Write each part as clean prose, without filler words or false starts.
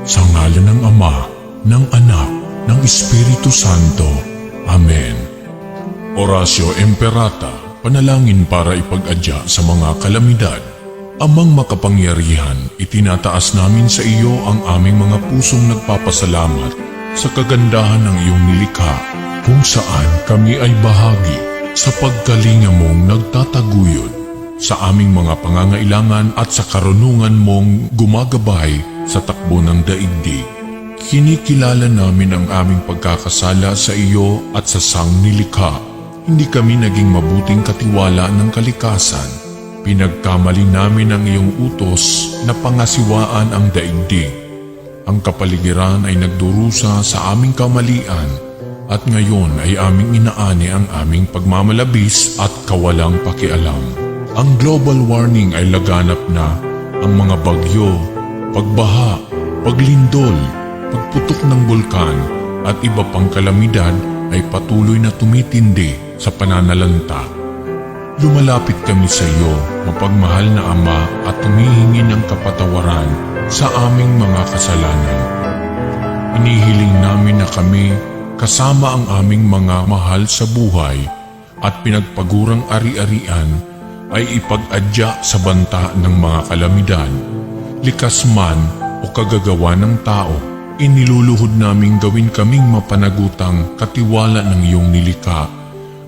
Sa ngalan ng Ama, ng Anak, ng Espiritu Santo. Amen. Oratio Imperata, panalangin para ipag-adya sa mga kalamidad. Amang makapangyarihan, itinataas namin sa iyo ang aming mga pusong nagpapasalamat sa kagandahan ng iyong nilikha, kung saan kami ay bahagi sa pagkalinga mong nagtataguyod sa aming mga pangangailangan at sa karunungan mong gumagabay sa takbo ng daigdig. Kinikilala namin ang aming pagkakasala sa iyo at sa sangnilikha. Hindi kami naging mabuting katiwala ng kalikasan. Pinagkamali namin ang iyong utos na pangasiwaan ang daigdig. Ang kapaligiran ay nagdurusa sa aming kamalian at ngayon ay aming inaani ang aming pagmamalabis at kawalang pakialam. Ang global warming ay laganap na. Ang mga bagyo, pagbaha, paglindol, pagputok ng bulkan at iba pang kalamidad ay patuloy na tumitindi sa pananalanta. Lumalapit kami sa iyo, mapagmahal na Ama, at humihingi ng kapatawaran sa aming mga kasalanan. Inihiling namin na kami, kasama ang aming mga mahal sa buhay at pinagpagurang ari-arian, ay ipag-adya sa banta ng mga kalamidad. Likas man o kagagawa ng tao, iniluluhod naming gawin kaming mapanagutang katiwala ng iyong nilikha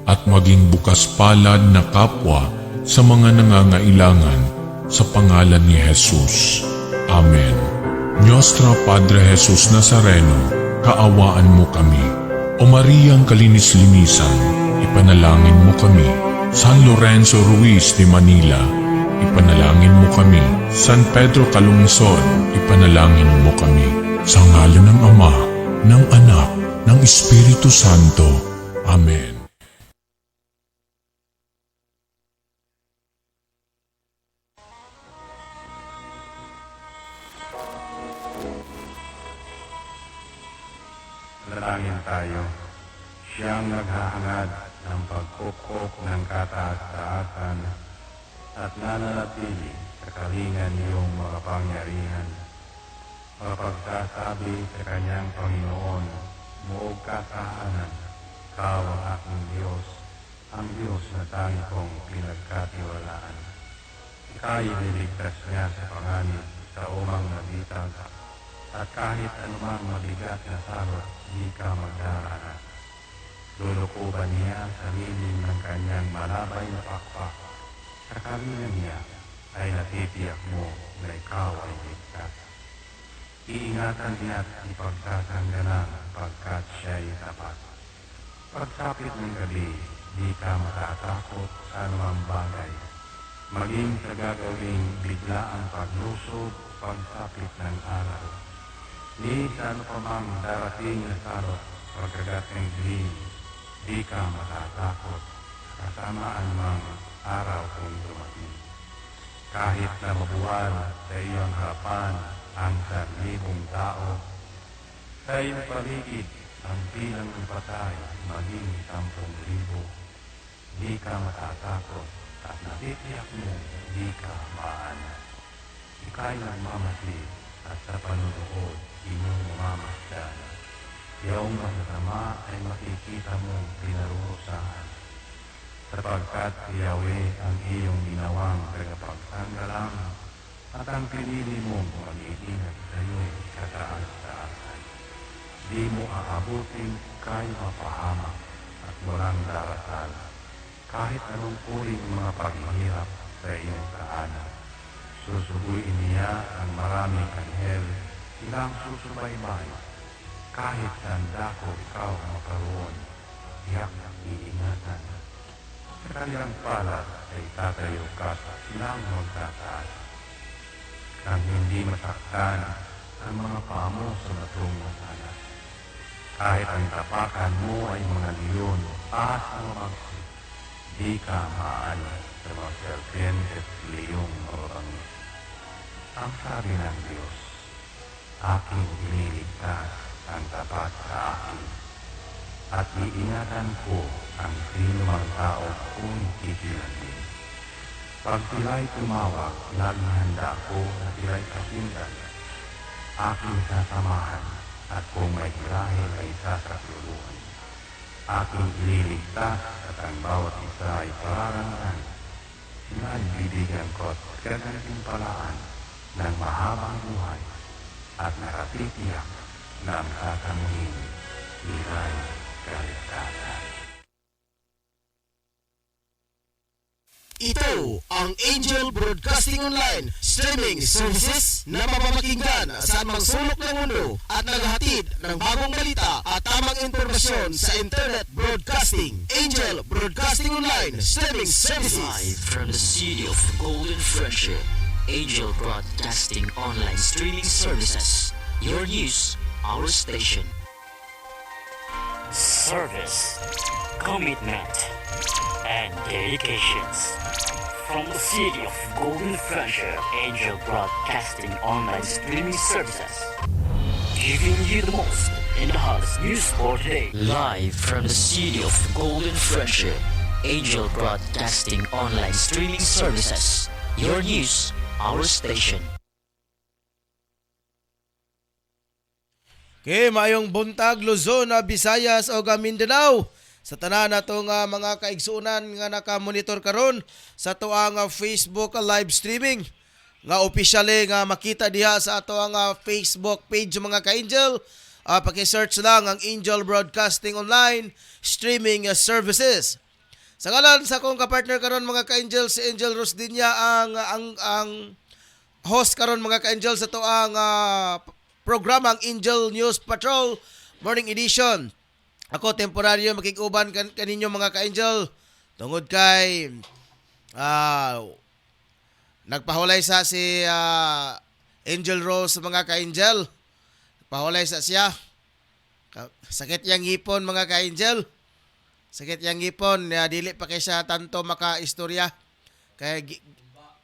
at maging bukas palad na kapwa sa mga nangangailangan sa pangalan ni Jesus. Amen. Nostra Padre Jesus Nazareno, kaawaan mo kami. O Mariang kalinis-linisan, ipanalangin mo kami. San Lorenzo Ruiz de Manila, ipanalangin mo kami. San Pedro Calungsod, ipanalangin mo kami. Sa ngalan ng Ama, ng Anak, ng Espiritu Santo. Amen. Dalangin tayo. Siyang naghahangad ng pagkukop ng kataas-taasan at nananatili sa kalingan niyong makapangyarihan. Mapagsasabi sa kanyang Panginoon, muog katahanan, Ikaw ang aking Diyos, ang Diyos na tangi kong pinagkatiwalaan. Ika'y niligtas niya sa panganib sa umang nabitag, at kahit anumang mabigat na sarot, di ka magdaranas. Lulukuban niya ang sarili ng kanyang malabay na pakpak. Sa kalingan niya ay natitiyak mo na ikaw ay ligtas. Iingatan niya at ipagsasanggalang pagkat siya'y tapat. Pagsapit ng gabi, di ka matatakot sa anumang bagay. Maging sa gagawing biglaang paglusob, pagsapit ng araw. Ni sa ano pa mang darating na sarot, pagkagat ng dilim, di ka matatakot, kasamaan mang araw kung dumating. Kahit na mabuwal sa iyong harapan ang 1,000 tao, sa iyong paligid ang bilang ng patay maging 10,000, di ka matatakot at natitiyak mo di ka maaana. Ika'y nagmamasid at sa panunood inyong mamamasdan. Iyong masasama ay makikita mong pinarurusahan, sapagkat si Yahweh ang iyong ginawang tagapagsanggalang at ang pinili mong mag-iingat sa iyo'y kataas-taasan. Di mo aabutin kay mapahamak at walang darasal, kahit anong uring mga paghihirap sa iyong kahanan. Susubuin niya ang maraming anghel, silang susubaybay. Kahit saan dako ikaw makaroon, tiyak iingatan. Sa kanilang palad ay tatayo ka sa silang magtataas. Nang hindi masaktan ang mga paa mo sa batong masalas. Kahit ang tapakan mo ay mga leon, taas ang mabagsik, di ka maalis sa mga serpente at leyong mababangis. Ang sabi ng Diyos, aking iniligtas ang tapat sa akin, at iingatan ko ang sino mang tao kung kikilasin. Pag sila'y tumawag, laging handa ko na sila'y kasindan. aking sasamahan at kung may birahe ay sasakluluhan. Aking ililigtas at ang bawat isa ay pararangan. Sinagbibigyan ko at gantimpalaan ng mahabang buhay at nakatitiyak na ang kakamingin nila'y kaligtasan. Ito ang Angel Broadcasting Online streaming services na mapapakinggan sa anumang sulok ng mundo at naghahatid ng bagong balita at tamang impormasyon sa Internet Broadcasting. Angel Broadcasting Online streaming services. Live from the city of Golden Friendship, Angel Broadcasting Online streaming services. Your news, our station. Service, commitment, and dedications. From the city of Golden Friendship, Angel Broadcasting Online streaming services. Giving you the most in the hottest news for today. Live from the city of Golden Friendship, Angel Broadcasting Online streaming services. Your news, our station. Okay, maayong buntag Luzon, Visayas o Mindanao. Sa tanan natong mga kaigsunan nga naka-monitor karon sa tuang Facebook live streaming nga opisyale nga makita diha sa ato ang Facebook page mga ka-Angel. Paki-search lang ang Angel Broadcasting Online streaming services. Sa ngalan sa akong kapartner karon mga ka-Angel, si Angel Rosdinia ang host karon mga ka-Angel sa tuang programang Angel News Patrol Morning Edition. Ako temporaryo makikuban kaninyo mga ka-Angel tungod kay nagpahulay sa si Angel Rose mga ka-Angel. Pahulay sa siya. Sakit yang ngipon mga ka-Angel. Sakit yang ngipon, dili pa kay siya tanto maka-istorya. Kaya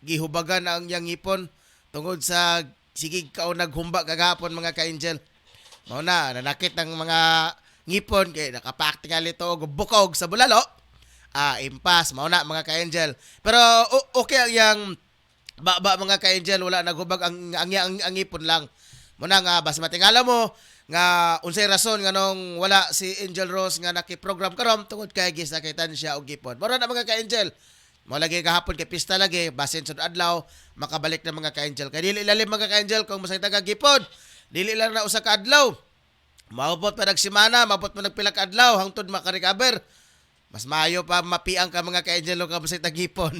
gihubagan ang yang ngipon tungod sa sige kao naghumba kagapon mga ka-Angel. Mao na nanakit ng mga ngipon kay nakapaktikal ito og bukog sa bulalo. Impas mao na mga ka-Angel. Pero okay ang yang mga ka-Angel, wala naghubag ang ngipon lang. Muna nga basta matingala mo nga unsay rason nga nung wala si Angel Rose nga naki-program karon tungod kay gisakitan siya og ngipon. Mao na mga ka-Angel. Mao lagi kahapon kay pista lagi basin sud adlaw makabalik na mga ka-Angel. Kay dili ilalim mga ka-Angel kung masakit ka ngipon. Dili lang na usa ka adlaw. Maabot pa nagsimana, maabot pa nagpila ka adlaw hangtod makarecover. Mas maayo pa mapiang ka mga ka-Angel o kabasay tagipon.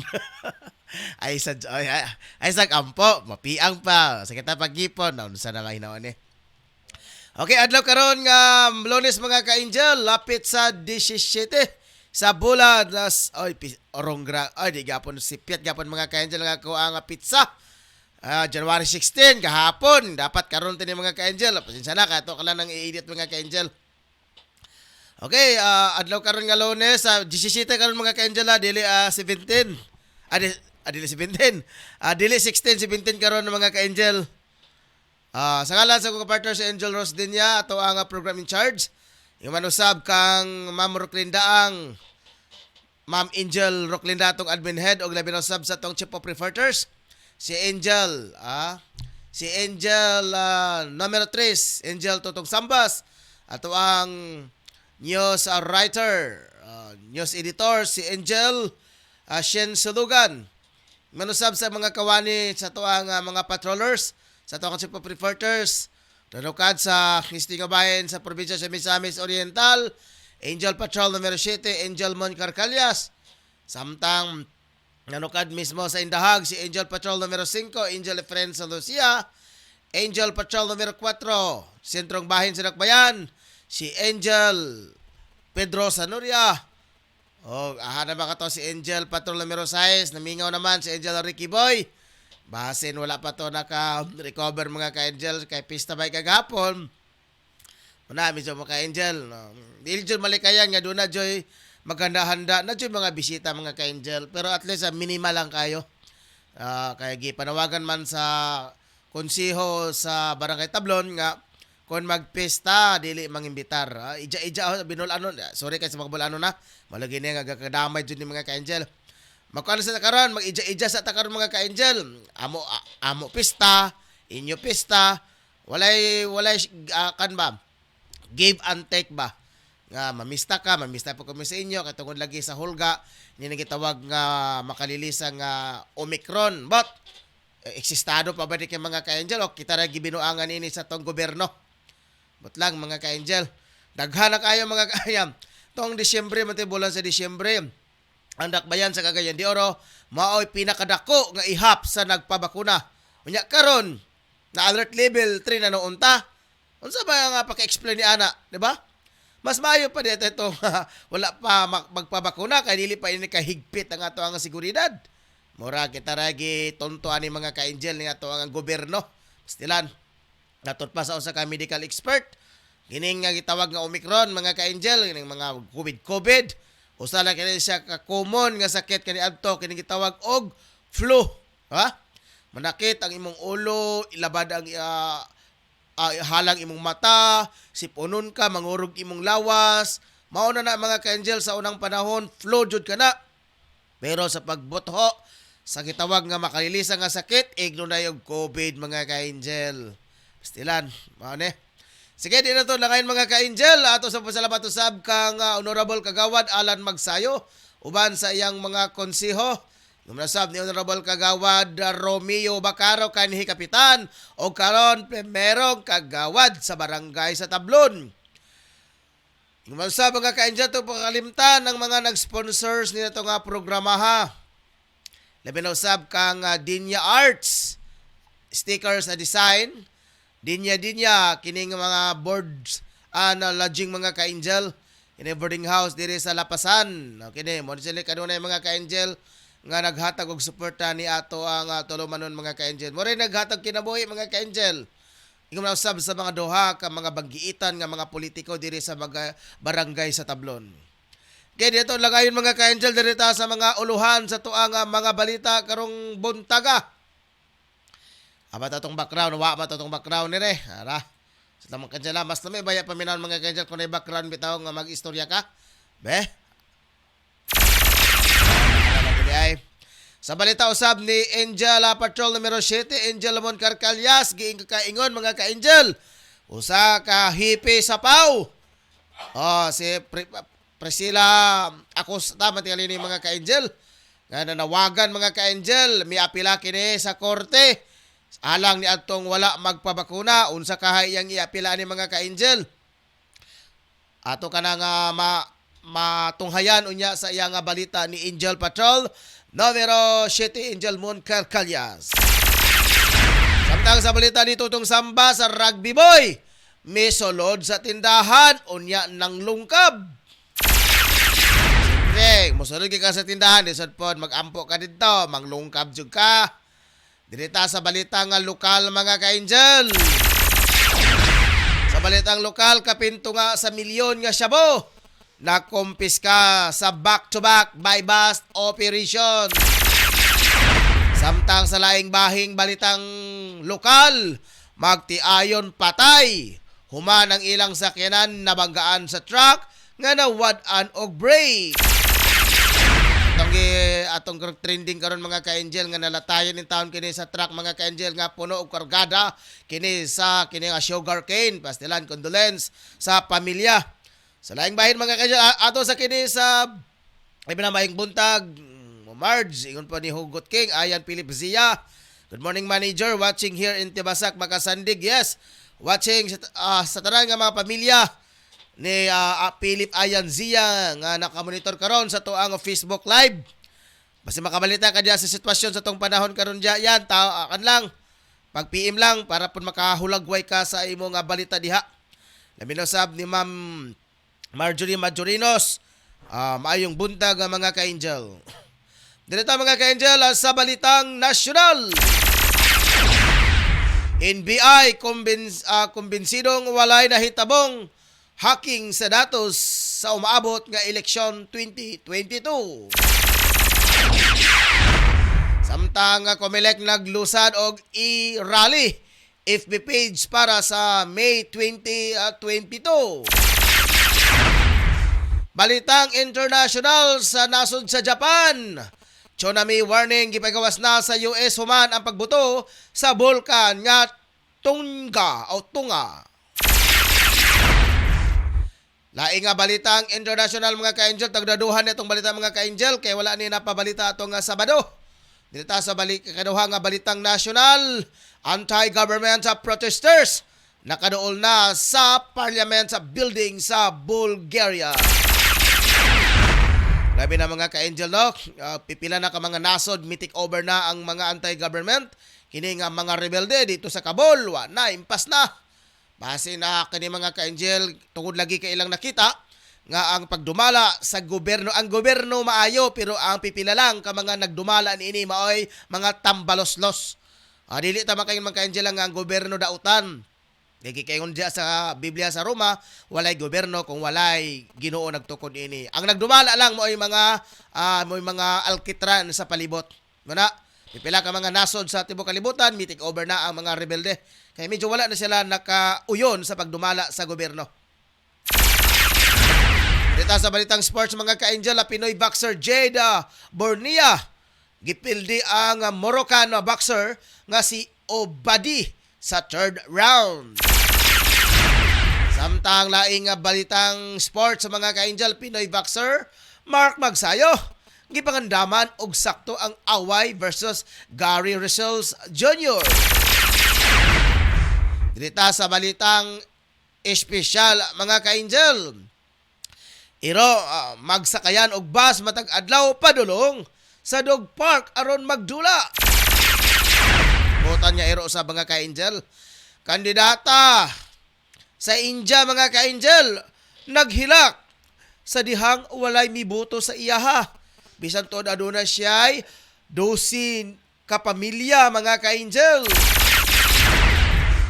ay sa kampo, mapiang pa. Sakit na pagipon. Unsa na mahinaon eh. Okay, adlaw karon nga Lunes mga ka-Angel, lapit sa 17 sa bulan nas orongra di gapon si Piat gapon mga ka-Angel nga ko ang pizza. January 16 kahapon dapat karon tini mga ka-Angel. Pasensya na kato kala nang i-edit mga ka-Angel. Okay, adlaw karon nga Lunes 17 karon mga ka-Angel dili 17. Dili 17. Dili 16 17 karon mga ka-Angel. Sa ngalan sa kong partner si Angel Rose Dinya ato ang program in charge. Yung manusab kang Ma'am Roclinda ang Ma'am Angel Roclinda atong admin head og labi na sab sa atong chief of reporters. Si Angel, numero 3, Angel Totong Sambas, ato ang news writer, news editor, si Angel Shen Sulugan. Manusab sa mga kawani sa ato ang mga patrollers, sa ato ang chief of reporters, nanukad sa Kistingabayan sa probinsya sa Misamis Oriental, Angel Patrol numero 7, Angel Mon Carcalias, samtang nanukad mismo sa Indahag si Angel Patrol numero 5, Angel Efren San Lucia, Angel Patrol numero 4, Sentrong Bahin sa Nakbayan, si Angel Pedro Sanuria. Na ba ka to si Angel Patrol numero 6, namingaw naman si Angel Ricky Boy. Basin wala pa to naka-recover mga ka-Angel kay pista bay kagapon. Muna medyo mga ka-Angel. Dili jud malikayan nga doon na joy maghanda-handa na joy mga bisita mga ka-Angel. Pero at least minimal lang kayo. Kaya gipanawagan man sa konsiho sa Barangay Tablon nga kung magpista dili mangimbitar. Ija binulano. Sorry kay sa mga bulano na. Malagi na nga kadamay jud ni mga ka-Angel. Magkuhan sa takaron, mag-ija sa takaron mga ka-Angel. Amo pista, inyo pista. Walay kan ba? Give and take ba? Nga mamista po kami sa inyo katungod lagi sa hulga ni gitawag nga makalilisa nga Omicron. But eksistado pa ba di kay mga ka-angel o kita ra gibinuangan ini sa tong gobyerno? But lang mga ka-angel, daghan na kayo mga kaayam. Tong Disyembre, bulan sa Disyembre, ang dakbayan sa Cagayan de Oro, mao'y pinakadako nga ihap sa nagpabakuna. Unya karon na alert level 3 na noonta. Unsa ba nga paka-explain ni ana, di ba? Mas maayo pa dito ito, wala pa magpabakuna kay dili pa ini kahigpit ang ato ang seguridad. Mura kita ragi tonto ani mga ka-angel ni ato ang gobyerno. Pastilan. Natot pa sa usa ka medical expert. Gining nga gitawag nga Omicron mga ka-angel, gining mga COVID. Usa lang kini siya ka common nga sakit kani adto kini gitawag og flu, ha? Manakit ang imong ulo, ilabad ang halang imong mata, sipunon ka, mangurog imong lawas. Mao na mga ka-angel sa unang panahon, flu jud kana. Pero sa pagbutho sa gitawag nga makalilisa nga sakit, igno na yung COVID mga ka-angel. Pastilan, mao ni. Sige, di na to langayin mga ka-angel. Ato sa pasalamat usab kang Honorable Kagawad Alan Magsayo uban sa iyang mga konseho. Numunasab ni Honorable Kagawad Romeo Bacaro kanhi kapitan o karon primerong kagawad sa barangay sa Tablon. Numunasab mga ka-angel to pakalimtan ng mga nag-sponsors nito nga programa ha. Labi na usab kang Dinya Arts, stickers na design, Dinya kining mga boards na lodging mga ka-angel, kini boarding house diri sa Lapasan. Kini mo sila kanunay mga ka-angel nga naghatag og suporta ni ato ang tulumanon mga ka-angel. Mo rin naghatag kinabuhi mga ka-angel. Ingom na usab sa mga duha ka mga banggiitan nga mga politiko diri sa mga barangay sa Tablon. Kaya dito lagayon mga ka-angel diri ta sa mga uluhan sa tuang mga balita karong buntaga. Aba tatong background, wa ba tatong background ni re. Ara. Sa tamang kansela, mas na may baya paminaw mga ka-angel kung may background bitaw nga mag-istorya ka. Be? Sa balita usab ni Angel Patrol numero 7, Angel Lamon Carcalyas, giing kakaingon mga ka-angel. Usa ka hipi sa pau. Si Priscilla Acosta matingali ni mga ka-angel. Nga nanawagan mga ka-angel, miapila kini sa korte. Alang ni atong wala magpabakuna, unsa kahay yang iapila ni mga ka-angel. Ato ka na nga matunghayan unya sa iyang balita ni Angel Patrol numero 7, Angel Mon Carcalyas. Samtang sa balita ni Tutong Samba sa Rugby Boy, may sulod sa tindahan unya ng lungkab. Siyempre, musulod ka sa tindahan, isod po mag-ampo ka dito, manglungkab jud ka. Dirita sa balita nga lokal mga ka-angel. Sa balitang lokal, kapinto nga sa milyon nga syabo. Nakumpiska sa back-to-back buy-bust operation. Samtang sa laing bahing balitang lokal, magtiayon patay. Human ang ilang sakyanan nabanggaan sa truck nga nawad-an og brake. Atong trending karon mga ka-angel nga nalatayan in town kini sa truck mga ka-angel nga puno og kargada kini nga sugar cane. Pastilan condolence sa pamilya. Sa laing bahin mga ka-angel ato sa kini sa ibinamahing buntag Marge ingon pa ni Hugot King Ayan Philip Zia. Good morning manager, watching here in Tibasak Makasandig. Yes, watching sa tanan nga mga pamilya ni Philip Ayan Zia nga nakamonitor karon sa tuang Facebook Live. Basta makabalita ka diya sa sitwasyon sa tong panahon karon diya yan, kan lang. Pag PM lang para pud makahulagway ka sa imong balita diha. Labi na sab ni Ma'am Marjorie Majorinos. Maayong buntag mga ka-angel. Dito mga ka-angel sa balitang nasyonal. NBI kumbinsidong walay nahitabong hacking sa datos sa umaabot nga eleksyon 2022. Samtang Comelec naglusad og e-rally FB page para sa May 2022. Balitang international sa nasod sa Japan. Tsunami warning gipagawas na sa US human ang pagbuto sa bulkan nga Tunga. Laing nga balitang international mga ka-angel, tagdaduhan itong balita mga ka-angel, kay wala ni napabalita itong Sabado. Dito sa kaduha nga balitang national, anti-government protesters nakaduol na sa parliament building sa Bulgaria. Labi na mga ka-angel, no? Pipila na ka mga nasod, mitik over na ang mga anti-government. Kini nga mga rebelde dito sa Kabul, na impas na. Base na kini mga ka-angel, tungod lagi kay ilang nakita nga ang pagdumala sa gobyerno, ang gobyerno maayo pero ang pipila lang ka mga nagdumala niini maoy mga tambaloslos. Dili ta man kay mga ka-angel nga ang gobyerno dautan. Lagi kayon diya sa Biblia sa Roma, walay gobyerno kung walay Ginoo nagtukod ini. Ang nagdumala lang mo'y mga alkitran sa palibot. Muna, pipila ka mga nasod sa tibok kalibutan, mitik over na ang mga rebelde. Kaya medyo wala na sila nakauyon sa pagdumala sa gobyerno. Dito sa balitang sports mga ka-angel, Pinoy boxer Jade Bornia gipildi ang Moroccan boxer nga si Obadi sa third round. Samtang laing balitang sports sa mga ka-angel, Pinoy boxer Mark Magsayo gipangandaman og sakto ang away versus Gary Results Jr. Dito sa balitang espesyal mga ka-angel, iro magsakayan og bus matag adlaw padulong sa Dog Park aron magdula. Butan niya iro sa mga ka-angel. Kandidata sa India mga ka-angel naghilak sa dihang walay miboto sa iyaha. Bisan to aduna siya'y 12 kapamilya mga ka-angel.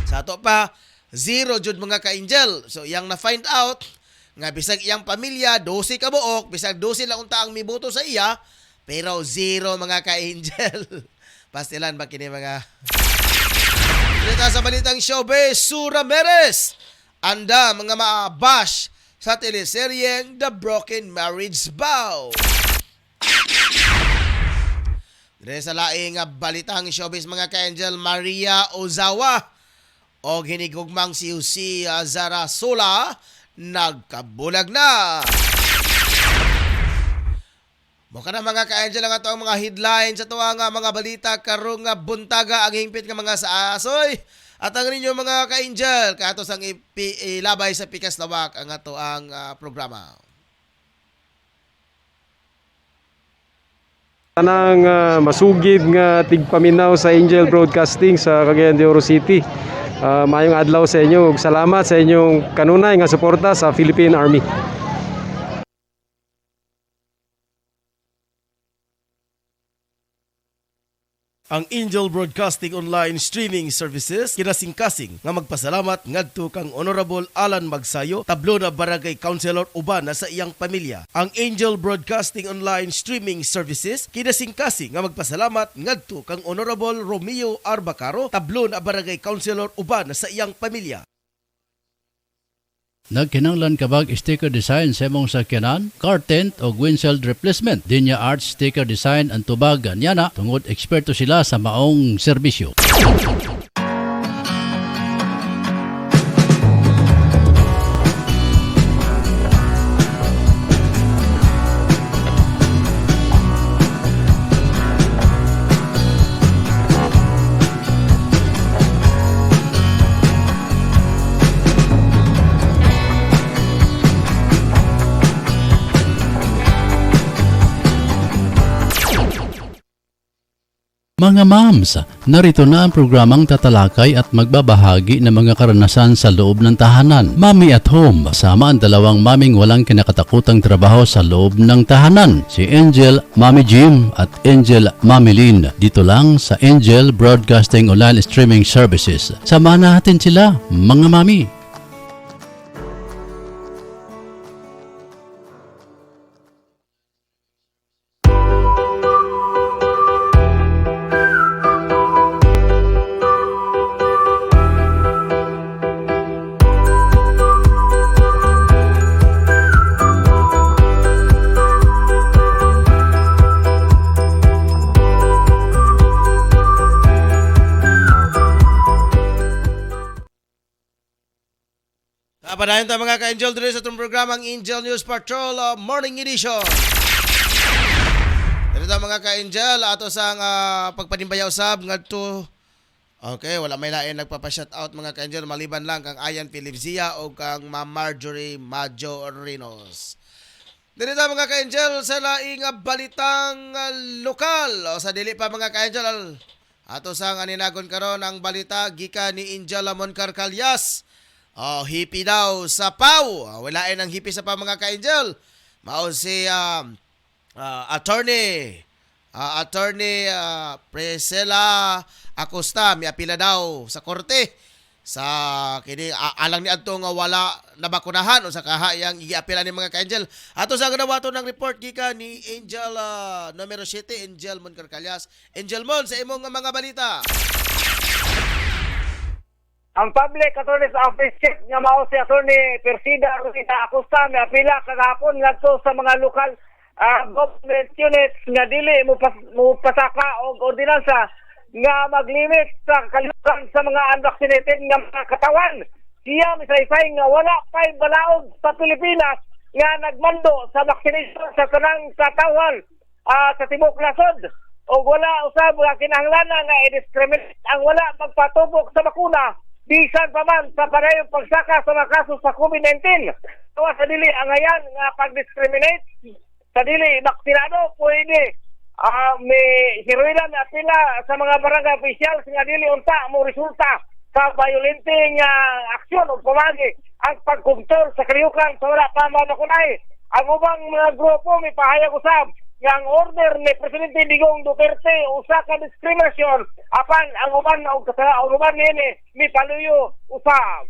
Sa ato pa, 0 jud mga ka-angel. So, iyang na-find out, nga bisag iyang pamilya, 12 kabuok, bisag 12 lang unta ang miboto sa iya, pero 0 mga ka-angel. Pastilan ba kini mga... Dito sa balitang showbiz, Sura Meres, anda mga maabash sa teleseryeng The Broken Marriage Vow. Dito sa laing balitang showbiz mga ka-angel, Maria Ozawa, o hinigugmang si Jose Zarasula nagkabulag na. Mukha na mga ka-angel nga ito ang mga headlines sa ito ang mga balita karong buntaga ang hingpit ng mga saasoy. At ang ninyo mga ka-angel, katos ang ilabay sa pikas lawak ang ito ang programa. Tanang masugid nga tigpaminaw sa Angel Broadcasting sa Cagayan de Oro City. Mayong adlaw sa inyo ug salamat sa inyong kanunay nga suporta sa Philippine Army. Ang Angel Broadcasting Online Streaming Services kinasingkasing nga magpasalamat ngadto kang Honorable Alan Magsayo, tablo na barangay councilor uban na sa iyang pamilya. Ang Angel Broadcasting Online Streaming Services kinasingkasing nga magpasalamat ngadto kang Honorable Romeo Arbacaro, tablo na barangay councilor uban na sa iyang pamilya. Nagkinanglan kabag sticker design sa imong sakyanan, car tent o windshield replacement. Dinya Arts Sticker Design ang tubag anyana tungod eksperto sila sa maong serbisyo. Mga moms, narito na ang programang tatalakay at magbabahagi ng mga karanasan sa loob ng tahanan. Mommy at Home, kasama ang dalawang maming walang kinakatakutang trabaho sa loob ng tahanan. Si Angel Mommy Jim at Angel Mommy Lynn. Dito lang sa Angel Broadcasting Online Streaming Services. Samahan natin sila, mga mami. Padayon tayo mga ka-Angel dito sa itong programang Angel News Patrol Morning Edition. Dito tayo mga ka-Angel, ato sang pagpanimbaya usab ngadto. Okay, wala may lain nagpapa-shoutout mga ka-Angel maliban lang kang Ayan Philipzia o kang Ma'am Marjorie Majorinos. Dito tayo mga ka-Angel sa laing balitang lokal o sa dili pa mga ka-Angel. Ato sang aninagon karon ang balita gikan ni Angel Moncar Calyas. Hippie daw sa Pau. Walain ang hippie sa Pau mga ka-Angel. Mao si attorney Priscilla Acosta miapila daw sa korte sa kini alang ni adto nga wala nabakunahan o sa kahayang giapila ni mga ka-Angel. Ato sa ganawaton ng report gikan ni Angel numero 7 Angel Moncar Calyas. Angel Mon sa imong mga balita. Ang Public Attorney's Office Chief nga mao si Attorney Persida Rosita Acosta may apila kagahapon ngadto sa mga lokal government units nga dili mo pasaka og ordinansa nga maglimit sa kalihukan sa mga unvaccinated nga mga katawan. Siya misaysay nga wala pay balaod sa Pilipinas nga nagmando sa vaccination sa tanang katawan sa tibuok nasod o wala usab nga kinahanglanan nga i-discriminate ang wala magpatubok sa bakuna bisan pa man sa parehong pagsaka sa mga kaso sa COVID-19. Kawa sa dili ang ayan nga pag-discriminate sa dili baksinado pwede may hiruilan na pila sa mga barangay officials nga dili unta mo resulta sa violente nga aksyon o pamagi ang pagkumtol sa kalihukan sa wala pa mabakunay. Ang ubang mga grupo may pahayag usab nga ang order ni Presidente Digong Duterte usa ka diskriminasyon apan ang uban nini mi paluyo usab.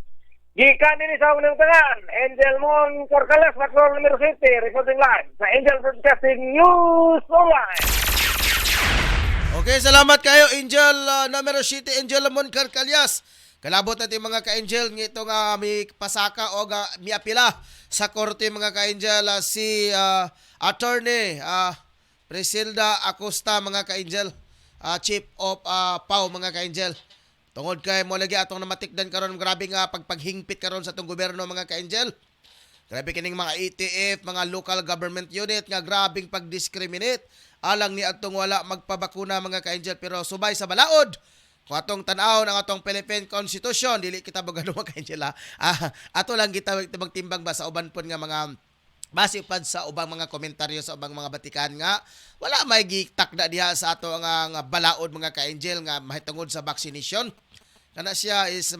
Gikan nini sa unang tangan, Angel Mon Corcales, Patrol numero 7, reporting live sa Angel Broadcasting News Online. Okay, salamat kayo Angel numero 7 Angel Mon Calyas. Kalabot natin mga ka-Angel ngito nga may pasaka o may apila sa korte mga ka-Angel si Attorney Priscilla Acosta mga ka-Angel, Chief of Pau mga ka-Angel. Tungod kay mo lagi atong namatikdan karon grabe nga pagpaghingpit karon sa atong gobyerno mga ka-Angel. Grabe kining mga ETF, mga local government unit nga grabing pag-discriminate alang ni atong wala magpabakuna mga ka-Angel pero subay sa balaod. Kung atong tan-aw ng atong Philippine Constitution, dili kita bagano mga ka-Angel ato lang kita magtimbang ba sa uban pon nga mga base pa sa ubang mga komentaryo sa ubang mga batikan nga wala may gitakda diha sa ato nga balaod mga ka-Angel nga mahitungod sa vaccination. Kana siya is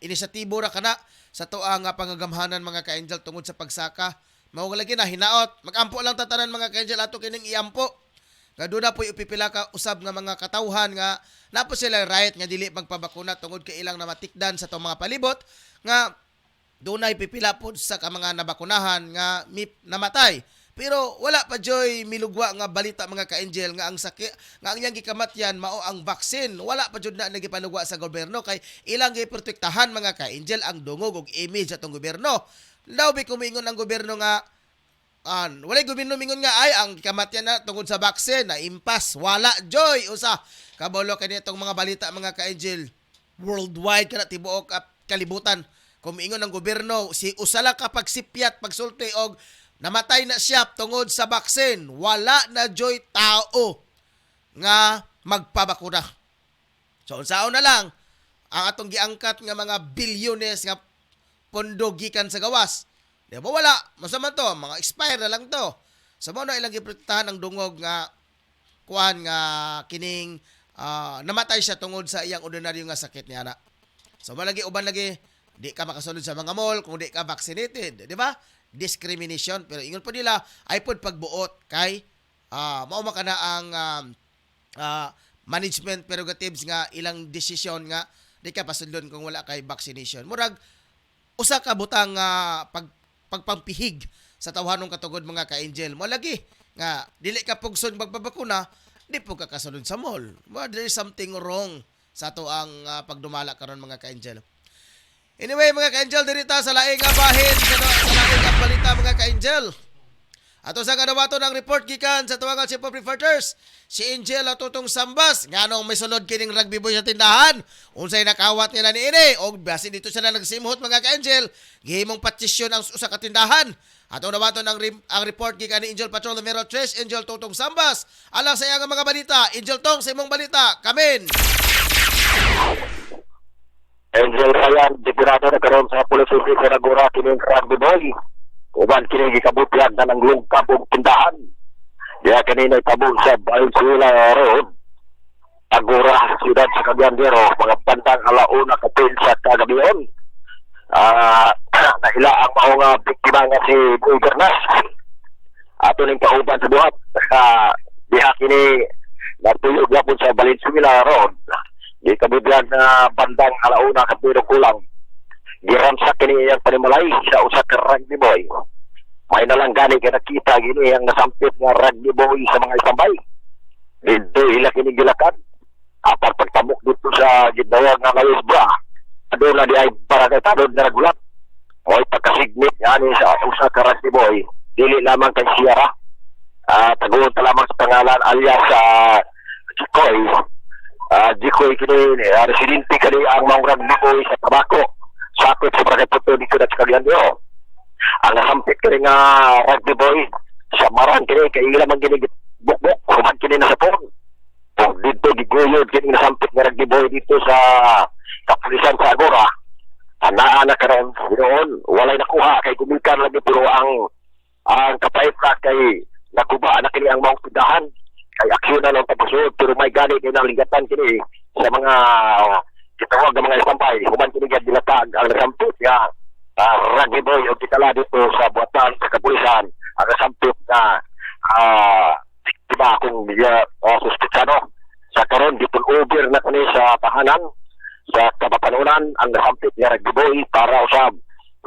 inisyatibo ra kana sa tuang nga pangagamhanan mga ka-Angel tungod sa pagsaka. Mao lagi na hinaot. Magampo lang tatanan mga ka-Angel ato kining iampo. Nga doon na po ipipila ka usab nga mga katawhan nga napo sila right nga dili magpabakuna tungod kay ilang namatikdan sa tong mga palibot nga doon na ipipila po sa mga nabakunahan nga namatay. Pero wala pa joy milugwa nga balita mga ka-Angel nga ang sakit nga ang iyang gikamatyan mao ang vaccine. Wala pa jud na nagipanugwa sa gobyerno kay ilang giprotektahan mga ka-Angel ang dungog ug image atong gobyerno. Daw bi kumingon ang gobyerno nga walay gobyerno mingon nga ay ang kamatyan na tungod sa vaccine na impas. Wala joy usa kabalo kani itong mga balita mga ka-Angel worldwide kana tibuok kalibutan. Kumingon ang gobyerno si usala ka pagsipyat pagsulti og namatay na siya tungod sa vaccine. Wala na joy tao nga magpabakuna. So unsaon na lang ang atong giangkat nga mga bilyones nga pondo gikan sa gawas. Di ba wala? Masama to, mga expire na lang to. Sa mo na ilang giprotektahan ang dungog nga kuan nga kining namatay siya tungod sa iyang ordinaryo nga sakit niya na. So malagi uban lagi di ka makasunod sa mga mall kung di ka vaccinated, di ba? Discrimination pero ingon po nila ay pod pagbuot kay mao man kana ang management prerogatives nga ilang desisyon nga di ka pasundon kung wala kay vaccination. Murag usa ka butang pagpampihig sa tawhanong katugod mga ka-Angel. Mo lagi nga dili ka pugson magbabakuna, di po ka kasunod sa mall. There is something wrong sa ato ang pagdumala karon mga ka-Angel. Anyway mga ka-Angel, dirita sa laing nga bahin sa laing nga balita mga ka-Angel. Ato sa kadawaton ang report gikan sa tuwangan Chief of Reporters, si Angel atutong Sambas nganong may sulod kining rugby boy sa tindahan. Unsay nakawat nila ni ini og basi dito sila nagsimhot mga ka-Angel, gihimong patisyon ang usa ka tindahan. Ato dawaton ang report gikan ni Angel Patrol numero 3, Angel Tutong Sambas. Alang sa iyang mga balita, Angel Tong sa imong balita. Kamen. Angel Ryan, dipirado na karon sa Police Office sa Nagura kining rugby boy. Uban kini gikabutyan na ng lungkab og tindahan. Diya kanina tabon sa Valenzuela Road, Agora, siyudad sa Cagayan-de-Oro, mga bandang alauna kapil sa kagabion. Naila ang mga biktima nga si Boy Bernas. Ato ning kauban sa buhat. Diha kini natuyog yapon sa Valenzuela Road. Gikabutyan na bandang alauna kapil kulang. Giramsak kini yang panimalay sa usa ka rugby boy. May nalang gani ka nakita gini yang nasampit nga rugby boy sa mga isambay. Dito ila kini gilakan. Apar pagtamok dito sa gidawag nga Mayos Bra. Aduna di ay barangay tanod na nagulat. Oy pagkasignit yani sa usa ka rugby boy. Dili lamang kay Sierra. Taguon ta lamang sa pangalan alias sa Jikoy. Jikoy kini residente kani ang mga rugby boy sa Tabako. Sakit sa barangay Puto dito na sa Cagayan-de-Oro. Ang nasampit kini nga rugby boy sa Maran kini kay ila man kini bukbok human kini na sa pon. O dito giguyod kini nasampit nga rugby boy dito sa kapulisan sa Agora. Anaa na karon doon walay nakuha kay gumikan lagi pero ang kapait na kay nakuba na kini ang mga tindahan kay aksyon na lang tapos pero may gani kay naligatan kini sa mga kitawag ng mga isambay, human kinigyan dilatag ang nasampit nga rugby boy o kitala dito sa buwatan sa kapulisan ang nasampit na biktima akong suspitsano sa karon dito over na kani sa tahanan sa kapapanunan ang nasampit nga rugby boy para usab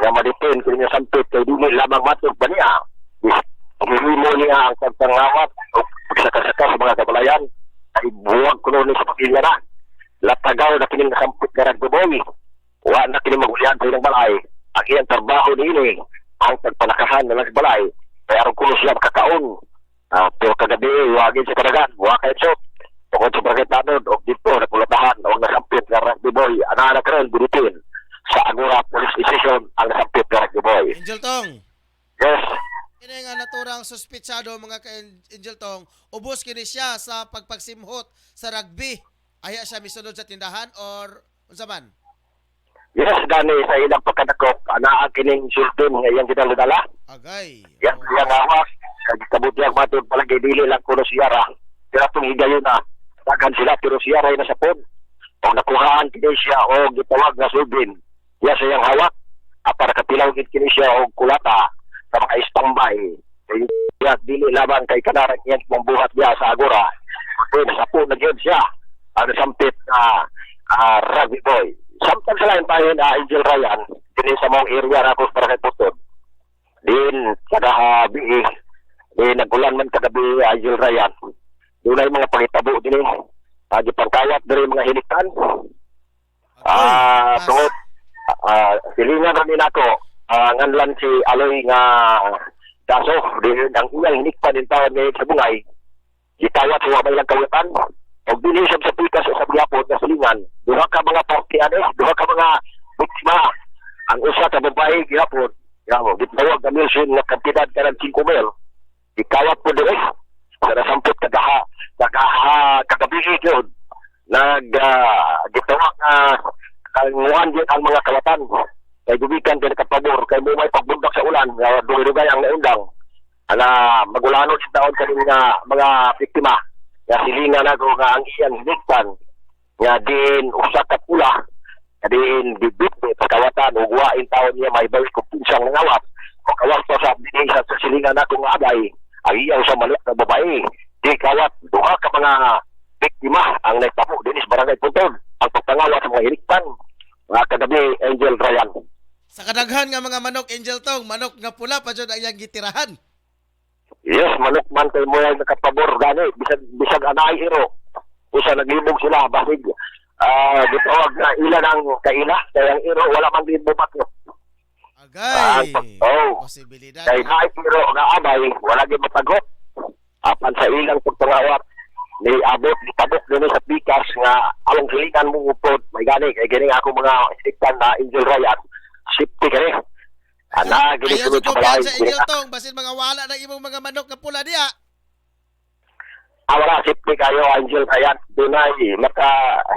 nga maditin kini nasampit kay dili lamang matug ba niya gihimo niya ang pagpangawat o pagsaka-saka sa mga kabalayan ay buwag kuno ni sa pamilya na latagaw na kining nasampit nga rugby boy. Wa na kining magulihan sa ilang balay. Ang iyang trabaho niini ang pagpanakahan ng balay. Kaya aron kuno siya makakaon. Pero kagabi, wagin sa kadagan. Wa kay shot. Tungkol sa barangay tanod o dito nakulatahan o nasampit nga rugby boy. Ana karon gurutin sa Agora Police Station ang nasampit nga rugby boy. Angel Tong. Yes. Kini nga naturang suspitsado mga ka-Angel Tong, ubos kini siya sa pagpagsimhot sa rugby. Aya siya misunod sa tindahan or unsa man? Yes, gani sa ilang pagkadakop, anaa kining sultan nga iyang ginadala. Agay. Yang awas, kagitabuti ang matod palagi dili lang kuno Sierra. Pero itong higayon na, tagan sila pero Sierra ay nasa pon. O nakuhaan kini siya o gitawag na sultan. Iya sa iyang hawak, para kapilaw kini siya o kulata sa mga istambay. Kaya dili lamang kay kanaran iyang mambuhat niya sa Agora. Kaya nasa pon na yun siya. Ang nasampit na rugby boy. Samtang sa lain tayo na Angel Ryan, din sa mong area na ako sa Barangay Putod. Din, kagabi, nagulan man kagabi Angel Ryan. Doon ay mga pangitabo din di pangkayat din mga hilikan. Tungod, silingan rin ako, nganlan si Aloy nga daso, din ang iyang hinikpan din taon ngayon sa bungay. Gitawat sa wabay lang kawatan. O binisab sa pikas o sa biyapot na silingan, duha ka mga partianes, duha ka mga biktima. Ang usa ka babae gihapon, gitawag na milsin na kantidad ka ng 5,000. Ikawat po din sa nasampit kagabi yun. Gitawag na kanguhan din ang mga kawatan. Kay gubikan ka nakapabor, kay mo may pagbundak sa ulan, dugay ang naundang. Magulano sa taon kanina mga biktima. Nga silingan ako nga ang iyang hinikpan nga din usa ka pula nga din bibit pagkawatan ug wain taon niya may balik kung pinsang nangawat o kawat pa sa abdin sa silingan ako nga abay ang iyang sa maliit na babae di kawat duha ka mga biktima ang naitabo din sa Barangay Puntod ang pagpangawat sa mga hinikpan mga kagabi Angel Ryan. Sa kadaghan nga mga manok Angel Tong, manok nga pula pa jud ang iyang gitirahan. Yes, manok man kay mo ay nakapabor gani bisag anay iro. Usa naglibog sila basig gitawag na ilan ang kaila kay ang iro wala man din bumat no. Agay. Oh. Posibilidad. Kay naipiro nga abay, wala gyud matagot. Apan sa ilang pagtungawat ni abot ni tabok dinhi sa pikas nga along hilingan mo upod may gani kay gani ako mga isiktan na Angel Ryan safety kani ana gini Ayaw sunod sa sa balay kumpiyansa Angel Tong basin mga wala na imong mga manok na pula diya. wala safety kayo Angel Ryan dunay maka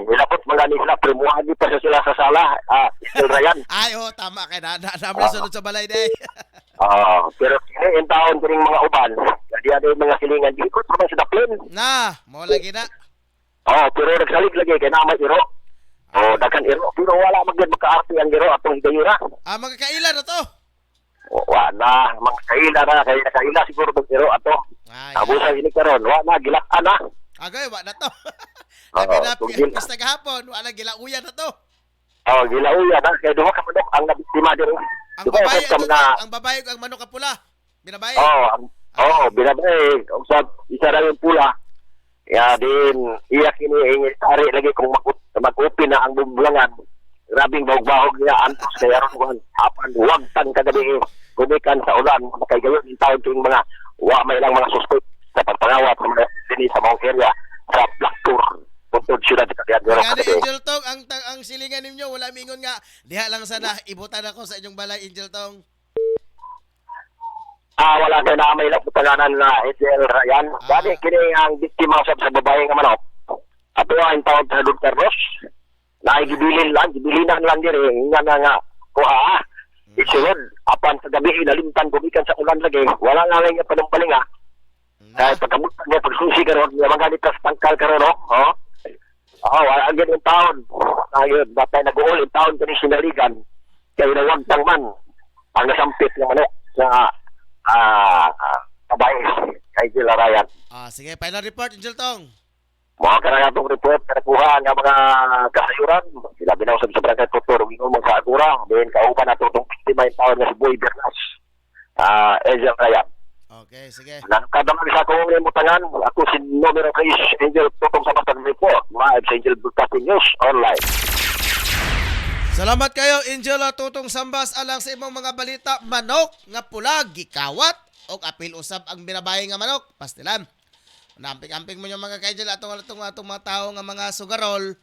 hilapot mga ni sila primuagi pa sa sila sa sala Angel Ryan Ay, tama kay na na sunod sa balay day. pero kini in taon kining mga uban kadi ada mga silingan di ko naman sa daplin Na, mo lagi na. pero nagsalig lagi kay na may iro dakan iro pero wala magid makaarte ang iro atong higayura Mga kailan na to. wala mga kaila na kay kaila siguro bang iro ato Ay. abusa ini karon wala gilak-an na Agay, wa na to. Labi na tugil. pista gahapon, wala gilauyan na to. gilauya na kay duha ka manok ang nabiktima diri Ang babae, ang babae ug ang manok ka pula. Binabae. binabay usab isa ra yung pula ya din iyak ini tari lagi kung mag-open na ang bubulangan grabing bahog-bahog niya antos kaya ron apan huwag tan kagabi gumikan sa ulan kay gayon in taon tuwing mga may lang mga suspect sa pagpangawat sa mga sini sa Mount area sa Black Tour puntod sila di kagyan garo Gani Angel Tong, ang silingan ninyo wala mingon nga diha lang sana ibutan ako sa inyong balay Angel Tong. wala na na may laputanganan na Angel Ryan dali kini ang biktima sa babae nga manok ato ang taon sa Dr. Ross na gibilinan lang diri nga isunod apan sa gabi inalimtan gumikan sa ulan lagi wala nga lang yung panumpalinga kaya pagkamutan niya pagsusi karon niya mga litas tangkal karon wala ang ganyan taon ngayon batay nag-uol yung taon kani sinaligan kaya nawagtang man ang nasampit ng manok sa kabae kay Angel Ryan Sige, final report Angel Tong. mga kanang report kanakuha nga mga kasayuran sila binausap sa barangay Tutor wingon mga sa Agura din kauban nato itong 59 taon nga si Boy Bernas Angel Ryan Okay, sige. nakadamag sa akong limutangan ako si numero 3 Angel Tutong sa Batang Report live sa Angel Broadcasting News Online. Salamat kayo Angel Tutong Sambas alang sa imong mga balita manok nga pula gikawat og apil usab ang binabae nga manok pastilan. Namping-amping mo yung mga kaidjel atong mga tao nga mga sugarol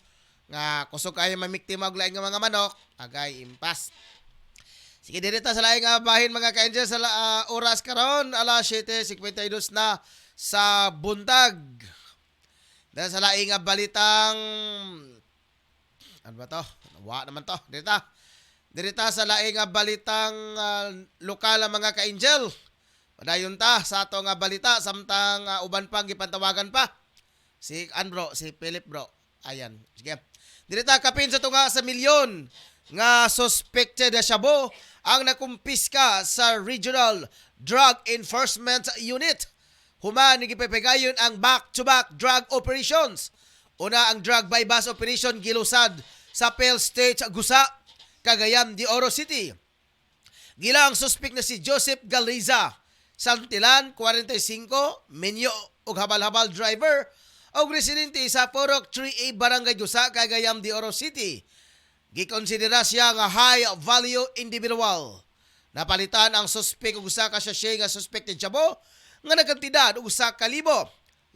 nga kusog kayo mamiktima og lain nga mga manok agay impas. Sige direta sa laing nga bahin mga kaidjel sa oras karon alas 7:52 na sa buntag. Dahil sa laing nga balitang ano ba to? Wa naman to. Direta sa laing nga balitang lokal mga ka-angel. Padayon ta sa ato nga balita samtang uban pang gipantawagan pa. Si Anbro, si Philip bro. Ayan. Sige. Direta kapin sa tunga sa milyon nga suspected na shabu ang nakumpiska sa Regional Drug Enforcement Unit. Human gipepegayon ang back-to-back drug operations. Una ang drug bypass operation gilusad sa Pel State Gusa, Cagayan de Oro City. Gila ang suspect na si Joseph Galriza, Santilan, 45, Menyo ug habal-habal driver og residente sa Porok 3A Barangay Gusa, Cagayan de Oro City. Gikonsidera siya nga high value individual. Napalitan ang suspect og usa ka sachet nga suspected shabu nga nagkantidad og 1,000.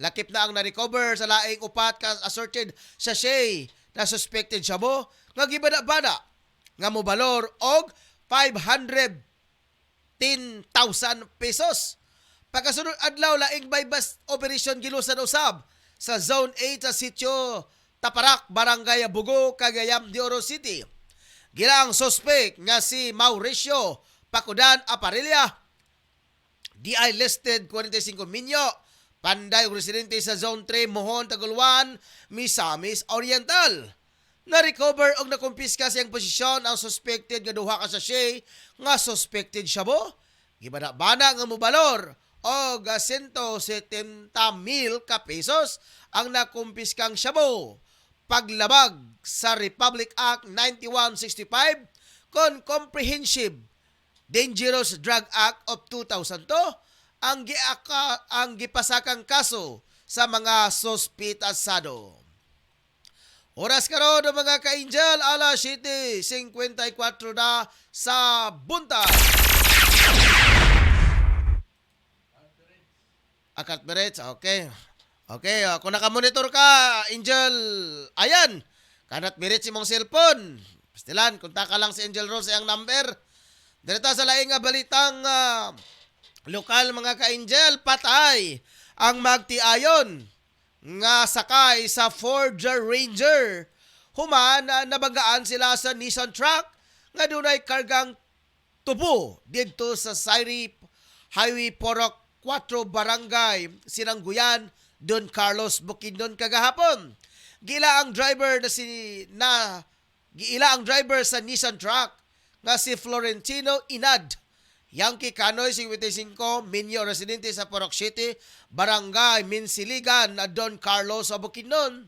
Lakip na ang na-recover sa laing upat ka assorted sachet na suspected shabu nga gibada-bada nga mobalor og 510,000 pesos. Pagkasunod adlaw laing bypass operation gilusan usab sa Zone 8 sa sitio Taparak, Barangay Bugo, Cagayan de Oro City. Gila ang suspect nga si Mauricio Pacudan Aparilla, DI listed 45 Minyo, panday og residente sa Zone 3 Mohon, Tagulwan, Misamis Oriental. Na-recover og nakumpiska siyang posisyon ang suspected nga duha ka sachet nga suspected shabu. Gibana-bana nga mobalor og 170,000 ka pesos ang nakumpiskang shabu. Paglabag sa Republic Act 9165 kon Comprehensive Dangerous Drug Act of 2002 ang gipasakang kaso sa mga sospitasado. Oras karon mga ka-angel, alas 7:54 na sa buntag. Akat Berets, okay. Okay, kung nakamonitor ka, Angel, ayan, kanat Berets imong cellphone. Pastilan, kontak ka lang si Angel Rose ang number. Dito sa laing nga balitang lokal mga ka-Angel, patay ang magtiayon nga sakay sa Ford Ranger. Human nabagaan sila sa Nissan truck nga dunay kargang tubo didto sa Sairi Highway Porok 4 Barangay Sinangguyan, Don Carlos, Bukidnon kagahapon. Giila ang driver sa Nissan truck nga si Florentino Inad Yankee Canoy, 55, Minyo, residente sa Porok City, Barangay Minsiligan, Don Carlos, sa Bukidnon.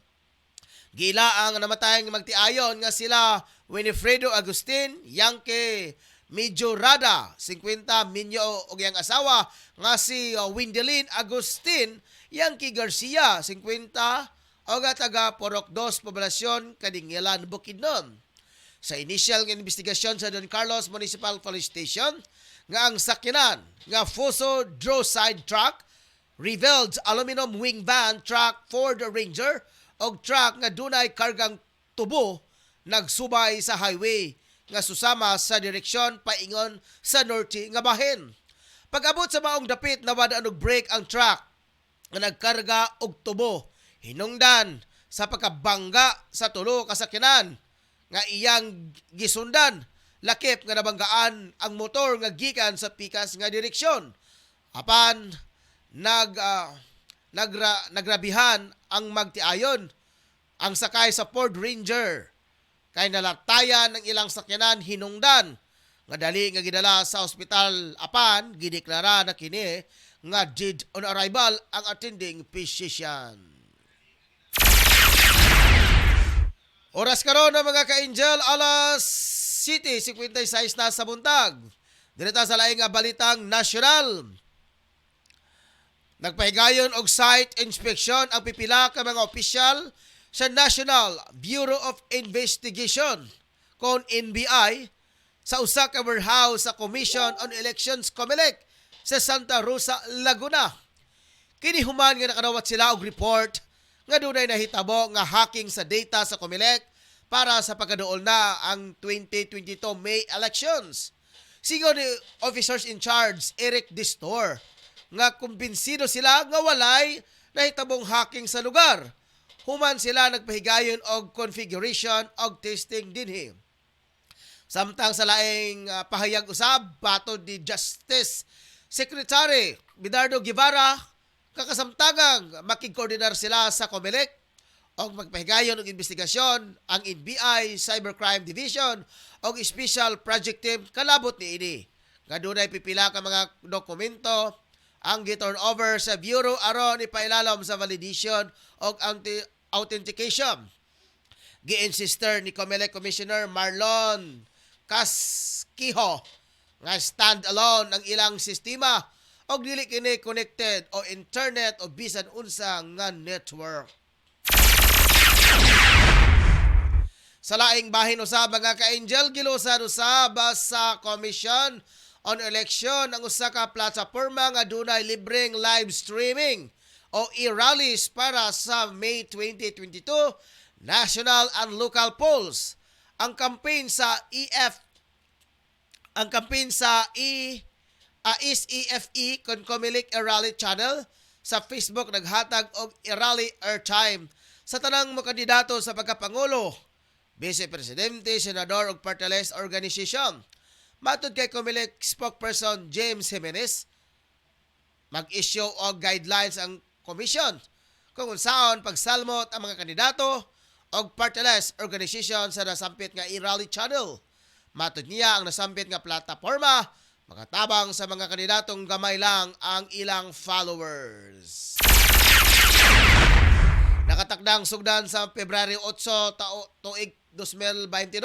Gila ang namatayang magtiayon nga sila Winifredo Agustin, Yankee Mijorada, 50, Minyo og yang asawa nga si Windelin Agustin, Yankee Garcia, 50, og taga Porok 2, Poblasyon, Kadingilan, Bukidnon. Sa initial nga investigasyon sa Don Carlos Municipal Police Station, nga ang sakyanan nga Fuso Droside truck, revealed aluminum wing van truck Ford Ranger og truck nga dunay kargang tubo nagsubay sa highway nga susama sa direksyon paingon sa norte nga bahin. Pag-abot sa maong dapit nawad og brake ang truck nga nagkarga og tubo, hinungdan sa pagkabangga sa tulo ka sakyanan nga iyang gisundan. Lakip nga nabanggaan ang motor nga gikan sa pikas nga direksyon. Apan nagrabihan ang magtiayon ang sakay sa Ford Ranger kay nalatayan ng ilang sakyanan hinungdan nga dali nga gidala sa ospital. Apan gideklara na kini nga dead on arrival ang attending physician. Oras karon na mga ka-Angel, alas 7:56 na sa buntag. Dito sa laing nga balitang nasyonal. Nagpahigayon og site inspection ang pipila ka mga opisyal sa National Bureau of Investigation kon NBI sa usa ka warehouse sa Commission on Elections COMELEC sa Santa Rosa, Laguna. Kini human nga nakadawat sila og report nga dunay nahitabo nga hacking sa data sa COMELEC para sa pagkaduol na ang 2022 May elections. Sigon ni officers in charge Eric Distor nga kumbinsido sila nga walay nahitabong hacking sa lugar. Human sila nagpahigayon og configuration og testing dinhi. Samtang sa laing pahayag usab patod ni Justice Secretary Bidardo Guevara, kakasamtangang makikoordinar sila sa COMELEC og magpahigayon og investigasyon ang NBI Cybercrime Division og Special Project Team kalabot ni ini. Nga dunay pipila ka mga dokumento ang giturn over sa Bureau aron ipailalom sa validation og authentication. Gi-insister ni COMELEC Commissioner Marlon Casquijo nga stand-alone ang ilang sistema og dili kini connected o internet o bisan unsa nga network. Sa laing bahin usab mga ka-Angel, gilusan usab sa Commission on Election ang usa ka plataporma nga dunay libreng live streaming o e-rallies para sa May 2022 national and local polls. Ang campaign sa EFE kon COMELEC e-rally channel sa Facebook naghatag og e-rally airtime sa tanang mga kandidato sa pagkapangulo, Vice Presidente, Senador ug party list organization. Matud kay COMELEC spokesperson James Jimenez, mag-issue og guidelines ang commission kung unsaon pagsalmot ang mga kandidato og party list organization sa nasampit nga e-rally channel. Matud niya ang nasampit nga plataporma makatabang sa mga kandidatong gamay lang ang ilang followers. Nakatakdang sugdan sa Pebraryo 8 tuig 2022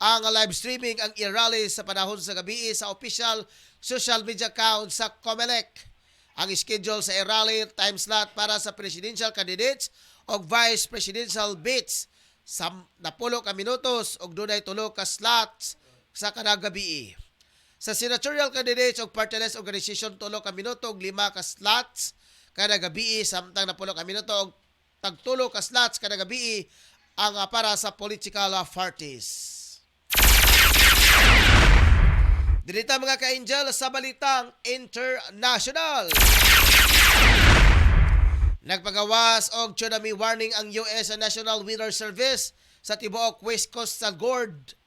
ang live streaming ang e-rally sa panahon sa gabi sa official social media account sa COMELEC. Ang schedule sa e-rally time slot para sa presidential candidates o vice presidential bids 10 ka minutos ug dunay 3 ka slots sa kada gabi. Sa senatorial candidates ug party list organization 3 ka minuto ug 5 ka slots kada gabi, samtang 10 ka minuto ug tag 3 ka slots kada gabi ang para sa political parties. Dilita mga ka-angel sa balitang international. Nagpagawas og tsunami warning ang US National Weather Service sa tibuok West Coast sa Gord.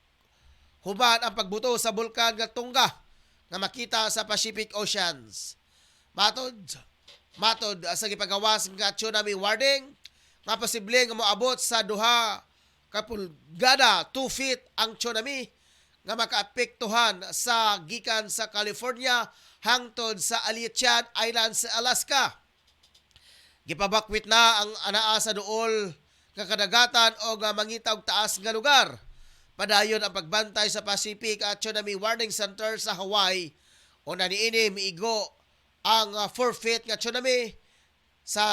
Human ang pagbuto sa bulkan nga Tunga nga makita sa Pacific Oceans. Matod sa gipagawas nga tsunami warning nga posible nga moabot sa 2 ka pulgada, 2 feet ang tsunami nga makaapektuhan sa gikan sa California hangtod sa Aleutian Islands sa Alaska. Gipabakwit na ang anaa sa duol nga kadagatan o nga mangita og taas nga lugar. Padayon ang pagbantay sa Pacific at Tsunami Warning Center sa Hawaii. Una niini miigo ang 4 feet nga tsunami sa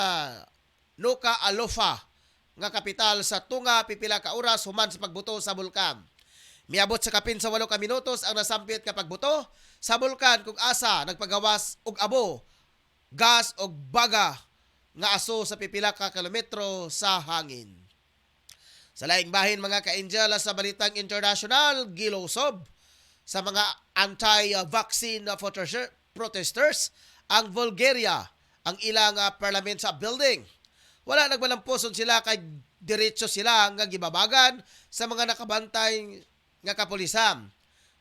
Nuku'alofa nga kapital sa Tunga pipila ka oras human sa pagbuto sa bulkan. Miabot sa kapin sa 8 ka minutos ang nasampit nga pagbuto sa bulkan kung asa nagpagawas og abo, gas og baga nga aso sa pipila ka kilometro sa hangin. Sa laing bahin mga ka-angel sa balitang international, gilosob sa mga anti-vaccine protesters ang Bulgaria ang ilang parliament sa building. Wala nagmalamposon sila kay diretso sila nga gibabagan sa mga nakabantay nga kapulisan.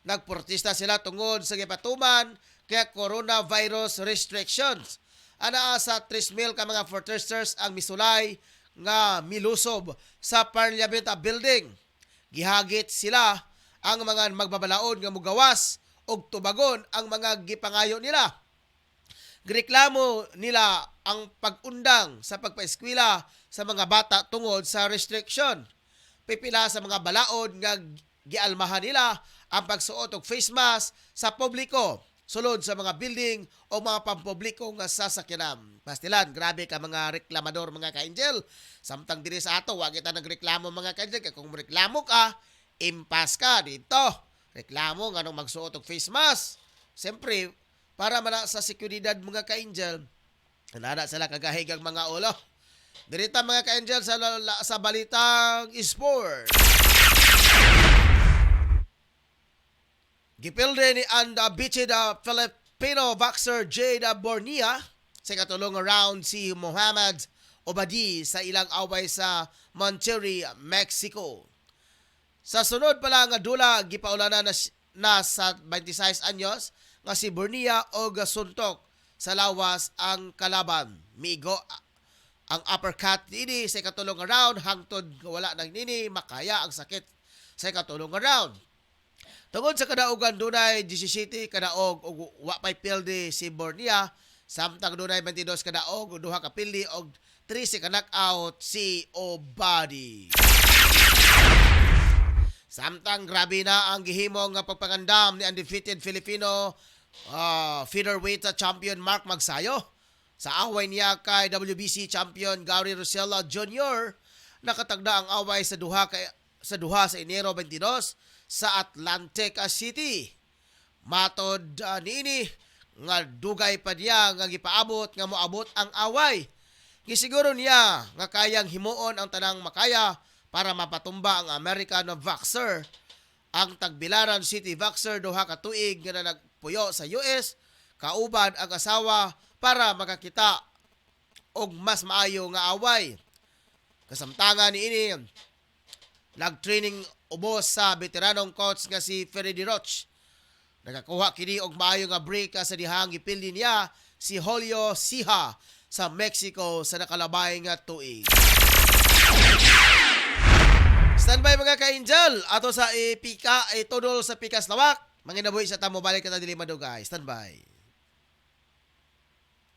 Nagprotesta sila tungod sa gipatuman kaya coronavirus restrictions. Anaa sa 3,000 ka mga protesters ang misulay nga milusob sa Parliament building. Gihagit sila ang mga magbabalaod nga mugawas og tubagon ang mga gipangayo nila. Gireklamo nila ang pag-undang sa pagpaeskwela sa mga bata tungod sa restriction. Pipila sa mga balaod nga gialmahan nila ang pagsuot og face mask sa publiko sulod sa mga building o mga pampubliko nga sasakyanan. Pastilan, grabe ka mga reklamador mga ka-angel. Samtang diri sa ato, wag kita nagreklamo mga ka-angel. Kaya kung reklamo ka, impas ka dito. Reklamo nga nung magsuot og face mask. Siyempre, para man sa seguridad mga ka-angel, nana sila kagahigang mga ulo. Dirita mga ka-angel sa balitang sport. Gipilde ni undefeated Filipino boxer Jade Bornia sa katulong round si Muhammad Obadi sa ilang away sa Monterrey, Mexico. Sa sunod pala nga dula, gipaulanan na sa 26 anyos nga si Bornia og suntok sa lawas ang kalaban. Migo ang uppercut nini sa katulong round hangtod wala nang nini makaya ang sakit sa katulong round. Tungod sa kadaugan dunay 17 kadaog ug wa pay pildi si Bornia, samtang dunay 22 kadaog ug 2 ka pildi og 13 ka knockout si Obadi. Samtang grabe na ang gihimo nga pagpangandam ni undefeated Filipino featherweight champion Mark Magsayo sa away niya kay WBC champion Gary Rosella Jr. Nakatagda ang away sa duha sa Enero 22 sa Atlantic City. Matod niini nga dugay pa niya nga gipaabot nga moabot ang away. Gisiguro niya nga kayang himuon ang tanang makaya para mapatumba ang American Boxer. Ang Tagbilaran City Boxer 2 ka tuig nga nagpuyo sa US, kauban ang asawa para makakita og mas maayo nga away. Kasamtangan niini nag-training ubos sa veteranong coach nga si Freddy Roch. Nakakuha kini og maayo nga break sa dihang gipildi niya si Julio Siha sa Mexico sa nakalabay nga tuig. Standby mga ka-angel, ato sa ipika itudol sa pikas lawak. Manginabuhi sa tamo balik ka dili madugay. Standby.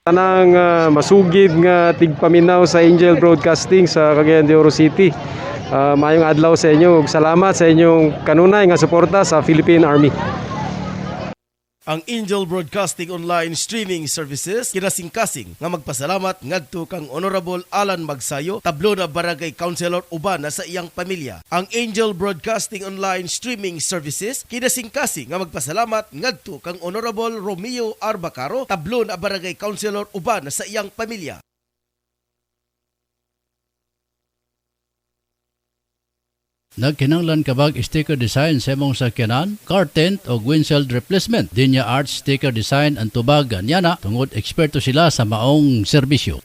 Tanang masugid nga tigpaminaw sa Angel Broadcasting sa Cagayan de Oro City. Maayong adlaw sa inyo ug salamat sa inyong kanunay nga suporta sa Philippine Army. Ang Angel Broadcasting Online Streaming Services kinasing-kasing nga magpasalamat ngadto kang Honorable Alan Magsayo, tablo na barangay councilor uban na sa iyang pamilya. Ang Angel Broadcasting Online Streaming Services kinasing-kasing nga magpasalamat ngadto kang Honorable Romeo Arbacaro, tablo na barangay councilor uban na sa iyang pamilya. Nagkinanglan kabag sticker design sa imong sakyanan, car tent o windshield replacement. Dinya Arts Sticker Design ang tubag anyana tungod eksperto sila sa maong serbisyo.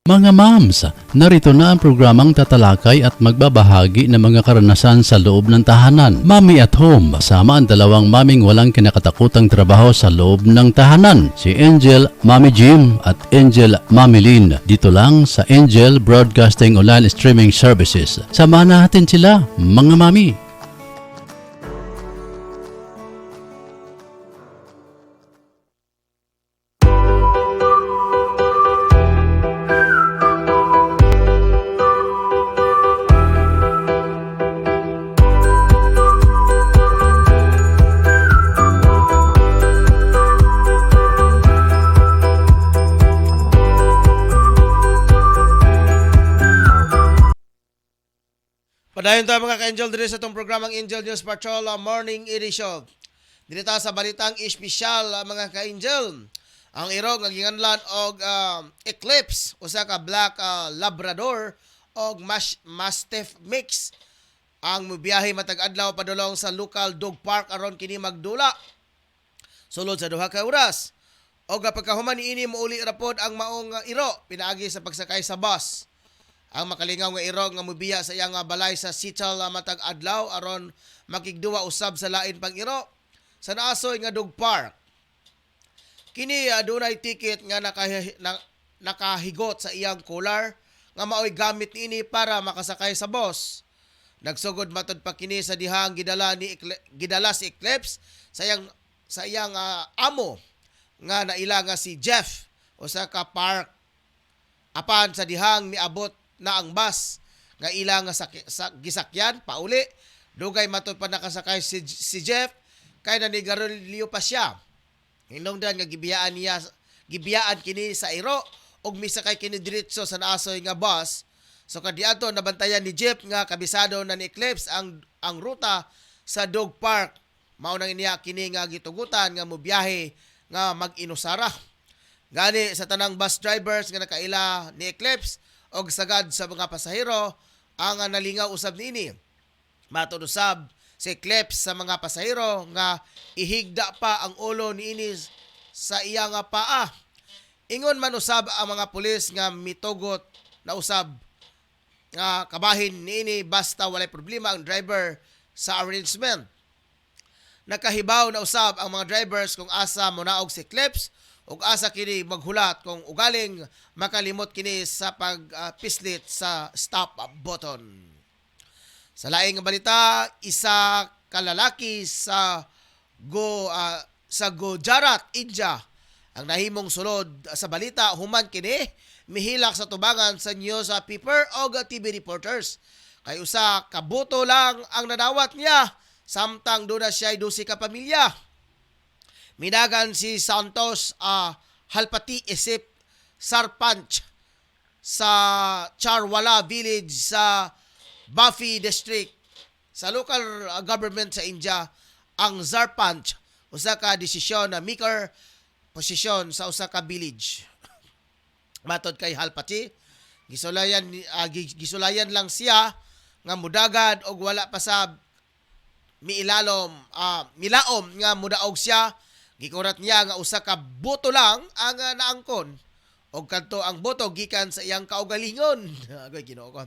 Mga mams, narito na ang programang tatalakay at magbabahagi ng mga karanasan sa loob ng tahanan. Mami at Home, kasama ang dalawang maming walang kinakatakutang trabaho sa loob ng tahanan. Si Angel, Mami Jim at Angel, Mami Lynn. Dito lang sa Angel Broadcasting Online Streaming Services. Samahan natin sila, mga mami. Padayon tayo mga ka-Angel dito sa itong programang Angel News Patrol Morning Edition. Dito tayo sa balitang espesyal mga ka-Angel. Ang irog nga ginganlan og Eclipse, usa ka black Labrador og Mastiff mix. Ang mubiyahe matag adlaw padulong sa local dog park aron kini magdula. Sulod sa duha ka oras. Og pagkahuman niini mouli rapod ang maong iro pinaagi sa pagsakay sa bus. Ang makalingaw nga irog nga mubiya sa iyang balay sa Seattle matag adlaw aron makigduwa usab sa lain pang iro sa naasoy nga dog park. Kini dunay ticket nga nakahigot sa iyang collar nga maoy gamit niini para makasakay sa bus. Nagsugod matod pa kini sa dihang gidala si Eclipse sa iyang amo nga naila nga si Jeff usa ka park apan sa dihang miabot na ang bus nga ilang sa gisakyan pauli dugay matod pa nakasakay si Jeff kay nanigarilyo pa siya. Hinungdan nga gibiyaan kini sa iro og misakay kini diretso sa naasoy nga bus. So kadiadto nabantayan ni Jeff nga kabisado na ni Eclipse ang ruta sa dog park. Mao nang iniya kini nga gitugutan nga mobiyahe nga mag-inusara. Gani sa tanang bus drivers nga nakaila ni Eclipse og sagad sa mga pasahero ang nalingaw usab niini. Matud usab si Eclipse sa mga pasahero nga ihigda pa ang ulo niini sa iyang paa. Ingon man usab ang mga pulis nga mitugot na usab nga kabahin niini basta walay problema ang driver sa arrangement. Nakahibaw na usab ang mga drivers kung asa monaog si Eclipse ug asa kini maghulat kung ugaling makalimot kini sa pagpislit sa stop button. Sa laing nga balita, isa ka lalaki sa Gujarat, India ang nahimong sulod sa balita human kini mihilak sa tubangan sa news paper o TV reporters. Kay usa ka buto lang ang nadawat niya samtang doon na siya 12 ka pamilya. Minagan si Santos Halpati isip Sarpanch sa Charwala Village sa Buffy District. Sa local government sa India, ang Sarpanch usa ka desisyon na maker posisyon sa usa ka village. Matod kay Halpati, gisulayan lang siya nga mudagad og wala pa sa milaom nga mudaog siya. Gikurat niya nga usa ka boto lang ang naangkon og kadto ang boto gikan sa iyang kaugalingon. Agoy Ginoo ko.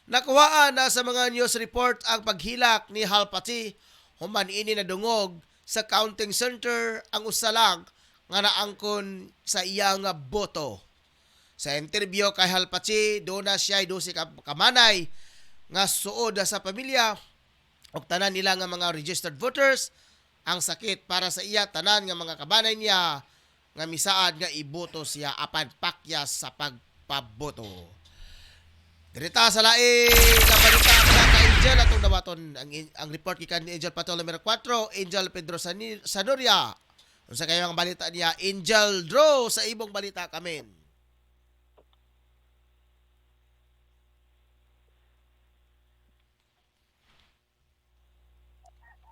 Nakuhaan na sa mga news report ang paghilak ni Halpati human ini nadungog sa counting center ang usa lang nga naangkon sa iya nga boto. Sa interview kay Halpachi, doon na siya do si kamanay nga suod sa pamilya og tanan nila nga mga registered voters ang sakit para sa iya tanan nga mga kabanay niya nga misaad nga iboto siya apan pakyas sa pagpaboto. Dirita sa lain nga balita mga ka-Angel atong dawaton ang report gikan ni Angel Pato numero 4, Angel Pedro Sanoria. Unsa kayo ang balita niya, Angel Draw sa ibong balita kamen.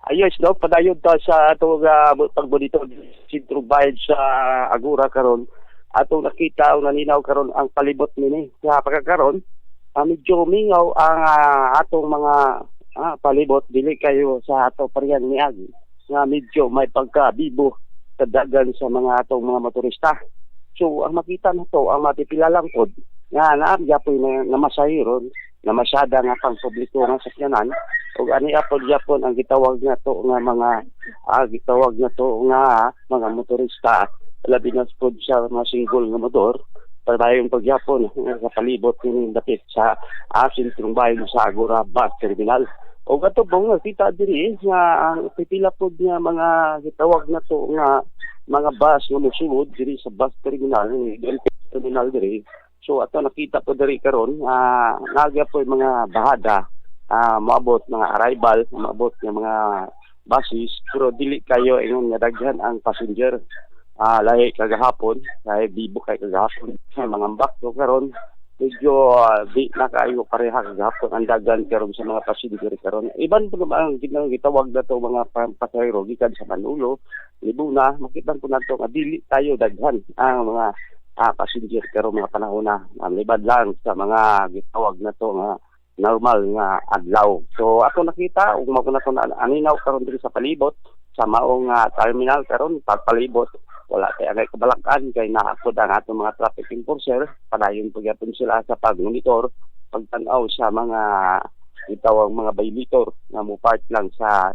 Ayos, no? Padayon ta sa atong pagbonito sentro bayad sa Agura karon. Atong nakita o naninaw karon ang palibot nini. Sa pagkakaroon, medyo mingaw ang atong mga palibot. Dili kayo sa ato pariyang niagi. Nga medyo may pagkabibo sa dagan sa mga atong mga motorista. So, ang makita na to, ang matipilalang pod, nga naarya po na namasahiron, na masyada nga pang publiko nga sakyanan, o ani apod yapon ang gitawag na to nga mga motorista, labi na pod sa mga single nga motor, padayon pagyapon nga palibot ni dapit sa sentrong bayan sa Agora Bus Terminal. O gato bang nakita diri nga ang pipila pod nga mga gitawag na to nga mga bus nga mosulod diri sa bus terminal diri. So ato nakita po diri karon nagya po mga bahada maabot mga arrival, maabot nga mga buses, pero dili kayo ingon nga daghan ang passenger. Lahi kagahapon, lahi bibo kay kagahapon sa mga bakto karon medyo di na kayo pareha kagahapon ang daghan karon sa mga passenger karon. Iban po ang gitawag na to mga pasahero gikan sa Manolo, Libuna, makita po nato nga dili tayo daghan ang mga passenger pero mga panahon na libad lang sa mga gitawag na to nga normal nga adlaw. So ato nakita ug mao na to aninaw karon diri sa palibot sa maong terminal karon pagpalibot wala kay agay kabalakan kay naapod ang atong mga traffic enforcer padayon pagyapon sila sa pagmonitor pagtan-aw sa mga gitawag mga violator nga mo park lang sa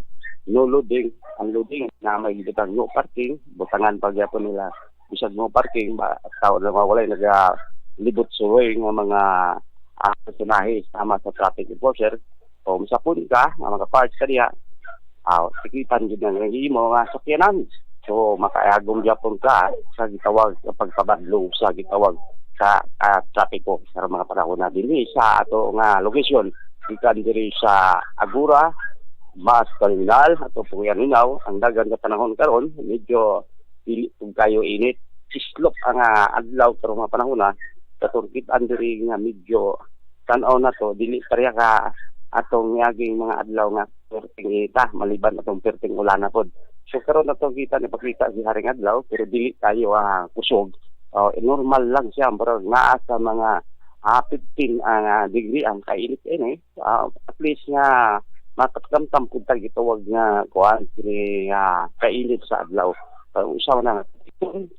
no loading ang loading na may gitang no parking butangan pagyapon nila bisag mo parking ba tao na mawalay nagalibot suway nga mga personahe sama sa traffic enforcer o masapon ka nga makapark ka diya sikitan yun ang himo nga sakyanan so makaagong yapon ka sa gitawag sa pagpabadlo sa gitawag sa trapiko sa mga panahon na dinhi sa ato nga location ikan diri sa Agura Bus Terminal ato Puyaninaw ang dagan nga panahon karon medyo dili kayo init islop ang adlaw pero mga panahon na katurkitan diri nga medyo tan-aw na to dili pareha ka atong yaging mga adlaw nga perting ita maliban atong perting ulan na pod so karon nato kita ni pakita si haring adlaw pero dili tayo kusog normal lang siya pero naa sa mga 15 degree ang kainit ini at least nga matakamtam pud tag gitawag nga kuan kini kainit sa adlaw usaw na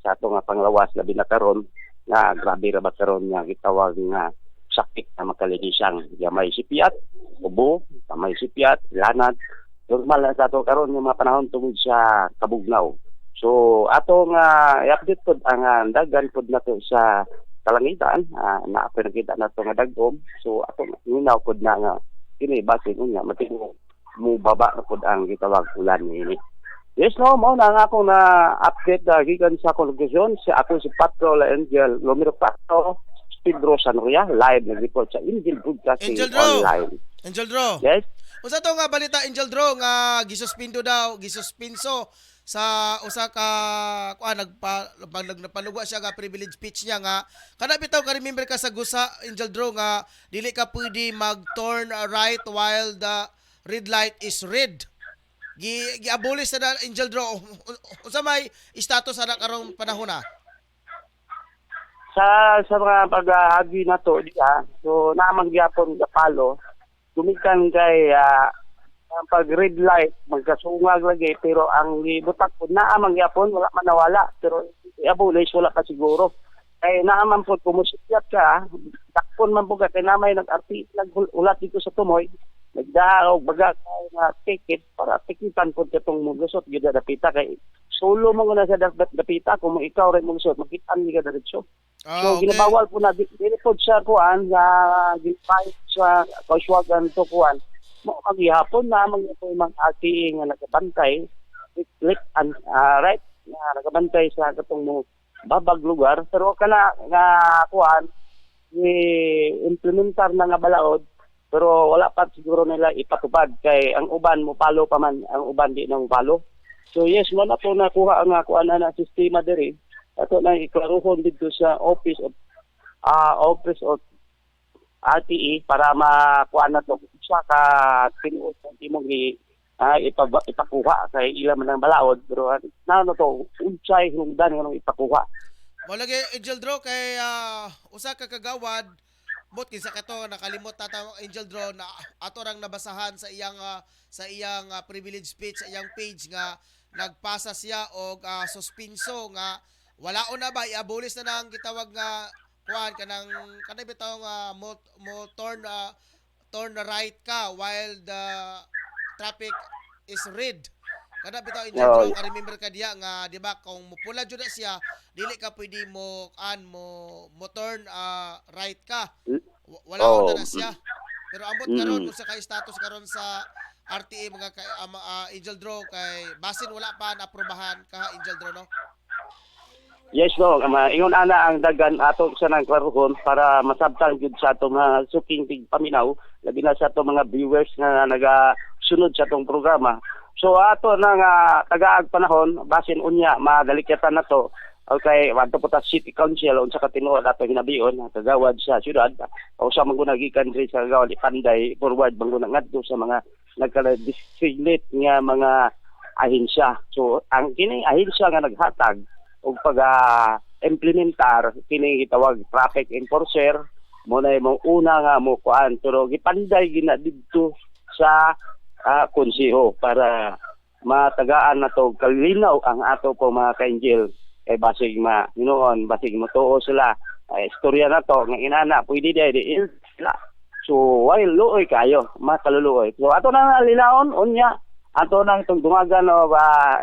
sa ato nga panglawas labi na karon nga grabe ra ba karon nga gitawag nga sakit na makalinisan may sipiat ubo may sipiat lanad normal na sa ato karon nga mga panahon tungod sa kabugnaw so ato nga i-update pod ang dagan pod nato sa kalangitan na nakita nato nga dagom so ato ninaw pod na nga kini base unya matingo mo baba na pod ang gitawag ulan niini. Yes, no, mao na nga akong na-update gikan sa location. Ako si Patrol Angel Lomiro Pato, Pedro Sanoria, live nag-report sa Angel Broadcasting Online. Angel Draw. Yes? Usa to nga balita Angel Draw nga gisuspinso sa usa ka nagpanugwa siya nga privilege speech niya nga kana bitaw ka remember ka sa gusa Angel Draw nga dili ka pwede mag-turn right while the red light is red. Gi-abolish na Angel Draw. Unsa may status ana karong panahon na? Sa mga pag-agi na to diha, so naamang gyapon kapalo, gumikan kay pag red light magkasungag lagi pero ang gibutak pud naamang gyapon wala man nawala pero i-abolish wala pa siguro. Kay naaman po kumusikyat ka, takpon man po ka kay namay nag-arti nagulat dito sa tumoy nagdaaw baga kay nga ticket para tikitan ko itong mulusot gyud dapita kay solo mo na sa dapita kung ikaw rin mulusot makitaan ni ka diretso. So ginabawal po na dili pod sa kuan nga ginpahit sa kauswagan to kuan mo maghihapon na mga RTA nga nagabantay click and right nga nagabantay sa katong mo babag lugar pero kana nga kuan implementar na nga balaod pero wala pa siguro nila ipatupad kay ang uban mo palo pa man ang uban di nang palo. So yes mo na po nakuha ang kuan na sistema diri ato na iklaruhon dito sa office of RTE para makuha na to sa ka tinuod ng imong ipakuha kay ila man ang balaod pero ano to unsay hungdan nga ipakuha. Mo lagi Angel Draw kay usa ka kagawad bot kinsa kato nakalimot tata Angel Draw na ato rang nabasahan sa iyang privilege speech sa iyang page nga nagpasa siya og suspenso nga wala na ba i-abolish na nang gitawag nga kuan kanang bitaw nga mo turn right ka while the traffic is red. Kada bitaw Angel Draw ka remember ka diya nga di ba kung mupula jud na siya dili ka pwede mo turn right ka. Wala na siya. Pero ambot karon kung sa kay status karon sa RTA mga Angel Draw kay basin wala pa naaprobahan ka Angel Draw no. Yes no, ingon ana ang dagan ato sa nang klaruhon para masabtan gyud sa ato mga suking paminaw labi na sa ato mga viewers nga nagasunod sa atong programa. So ato na nga tagaag panahon basin unya madalikatan na to okay wadto po ta City Council unsa ka tinuod ato ginabion kagawad sa syudad o sa mga gikan diri sa Gawali Panday forward banguna ngadto sa mga nagka-designate nga mga ahensya. So ang kini ahensya nga naghatag og pag-implementar kini gitawag traffic enforcer mo na imong una nga mo kuan pero gipanday gina didto sa konseho para matagaan na to kalinaw ang ato po mga ka-angel kay basig basig matuo sila istorya na to nga inana pwede di sila so while luoy kayo makaluluoy so ato na linaon unya ato nang tungtungagan o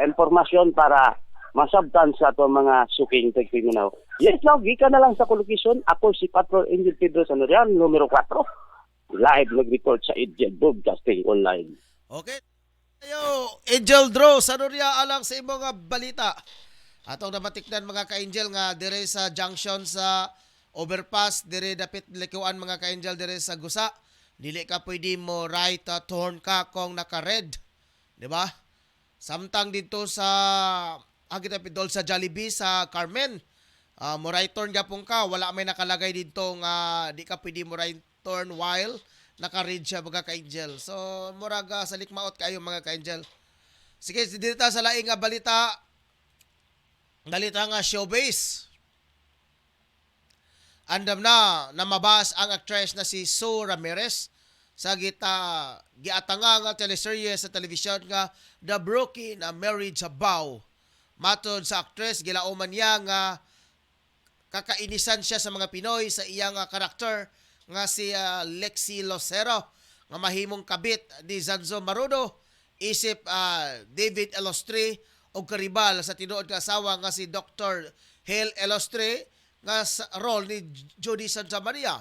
informasyon para masabtan sa ato mga suking tigpiminaw. Yes, now, gikan na lang sa kolokasyon. Ako si Patrol Angel Pedro Sanorian, numero 4. Live nag-report sa Angel Broadcasting Online. Okay. Ayo, Angel Draw, Sanoria alang sa imong nga balita. Atong namatikdan mga ka-angel nga dire sa junction sa overpass, dire dapit likuan mga ka-angel dire sa Gusa. Dili ka pwede mo right turn ka kung naka-red. Di ba? Samtang dito sa kita pidol sa Jollibee sa Carmen. Mo right turn gapon ka, wala may nakalagay dito nga di ka pwede mo right turn while naka-red siya mga ka-angel. So murag sa likmaot kayo mga ka-angel. Sige, dito sa laing nga balita nga showbiz. Andam na mabas ang actress na si Sue Ramirez sa giatanga nga teleserye sa television nga The Broken Marriage Vow. Matod sa actress, gilauman niya nga kakainisan siya sa mga Pinoy sa iyang karakter nga si Lexi Lucero nga mahimong kabit ni Zanzo Marudo isip David Elostre o karibal sa tinuod nga asawa nga si Dr. Hale Elostre nga sa role ni Jody Santa Maria.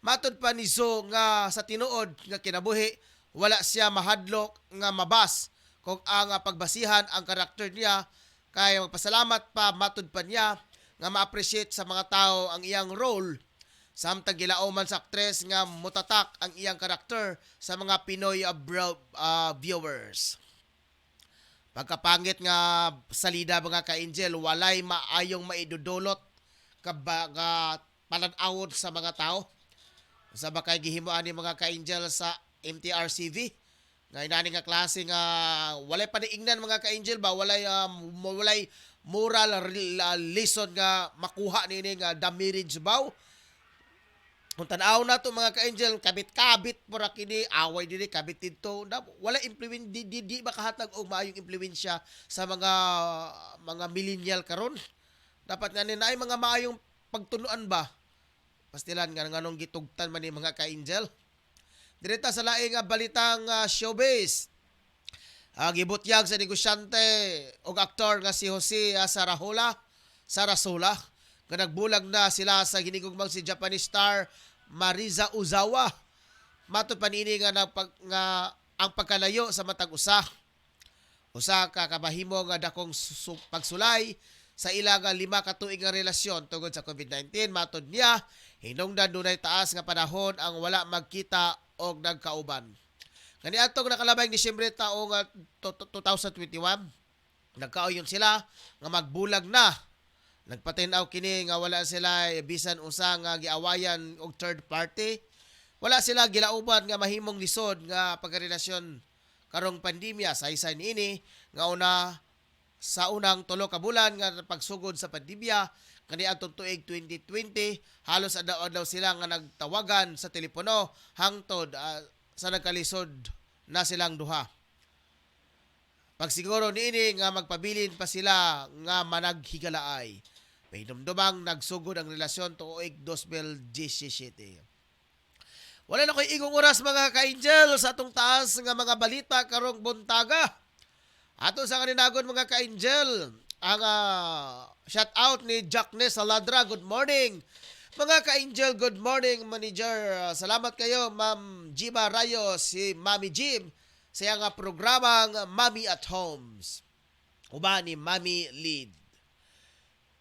Matod pa ni Zo nga sa tinuod nga kinabuhi wala siya mahadlok nga mabas kung ang pagbasihan ang karakter niya kaya magpasalamat pa matod pa niya nga ma-appreciate sa mga tao ang iyang role. Samtang gilauman sa actress nga mutatak ang iyang karakter sa mga Pinoy viewers. Pagkapangit nga salida mga ka-angel, walay maayong maidudulot palanawod sa mga tao. Sa bakay gihimuan ni mga ka-angel sa MTRCV. Nga inani nga klase nga walay paniingnan mga ka-angel ba walay moral lesson nga makuha nini nga the marriage vow. Kung tanaw na to mga ka-angel kabit-kabit pura kini away dili kabit dito wala implement di makahatag og maayong impluwensya sa mga millennial karon. Dapat nga ni ay mga maayong pagtunuan ba pastilan nga nganong gitugtan man ni mga ka-angel. Direta sa laing nga balitang showbiz. Gibutyag sa negosyante o aktor nga si Jose Sarasola nga nagbulag na sila sa ginigugmang si Japanese star Mariza Ozawa. Matod panini nga ang pagkalayo sa matag usa ka kabahimo nga dakong pagsulay sa ila nga 5 ka tuig nga relasyon tungod sa COVID-19. Matod niya, hinungdan dunay taas nga panahon ang wala magkita og nagkauban. Kaniadtong nakalabayng Disyembre taong 2021, nagkauyon sila nga magbulag na. Nagpatinaw kini nga wala sila bisan usa nga giawayan og third party. Wala sila gilauban nga mahimong lisod nga pagrelasyon karong pandemya. Saysay niini nga sa unang 3 ka bulan nga pagsugod sa pandemya kaniadtong tuig 2020, halos adlaw sila nga nagtawagan sa telepono hangtod sa nagkalisod na silang duha. Pagsiguro niini nga magpabilin pa sila nga managhigalaay. May dumdumang nagsugod ang relasyon tuig 2017. Wala na ko'y igong oras mga ka-angel sa atong taas nga mga balita karong buntaga. Ato sa kaninagon mga ka-angel, ang shout out ni Jackness Saladra. Good morning. Mga ka-angel, good morning manager. Salamat kayo Ma'am Jima Rayos, si Mami Jim sa nga programang Mami at Homes. Uba ni Mami Lead.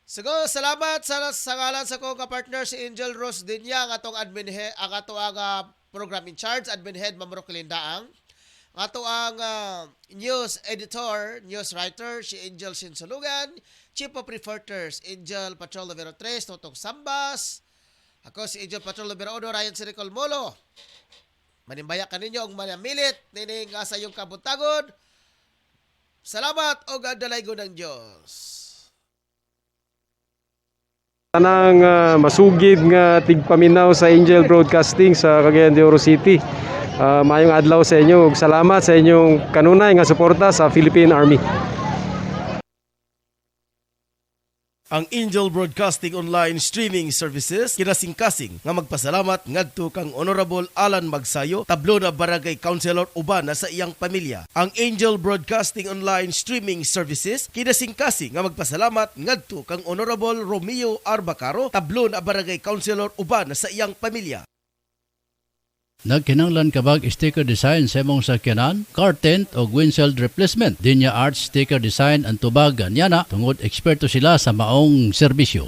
Siguro salamat sa ngalan sa kong ka-partner si Angel Rose Dinya, ang atong admin head, ang program in charge, admin head Ma'am Roquelin Daang. Ato ang news editor, news writer, si Angel Sinsulugan, Chief of Reporters, Angel Patrol Numero 3, Totong Sambas. Ako si Angel Patrol Numero 1, Ryan Siricol Molo. Manimbaya ka ninyo ang manamilit, nining sa iyong kabutagod. Salamat o gadalaygo ng Diyos. Tanang masugid nga tigpaminaw sa Angel Broadcasting sa Cagayan de Oro City. Mayong adlaw sa inyo ug salamat sa inyong kanunay nga suporta sa Philippine Army. Ang Angel Broadcasting Online Streaming Services kinasing-kasing nga magpasalamat ngadto kang Honorable Alan Magsayo, Tablona Barangay Councilor uban sa iyang pamilya. Ang Angel Broadcasting Online Streaming Services kinasing-kasing nga magpasalamat ngadto kang Honorable Romeo Arbacaro, Tablona Barangay Councilor uban sa iyang pamilya. Nagkinanglan kabag sticker design sa imong sakyanan, car tent o windshield replacement. Dinya Arts Sticker Design ang tubag nyana tungod eksperto sila sa maong serbisyo.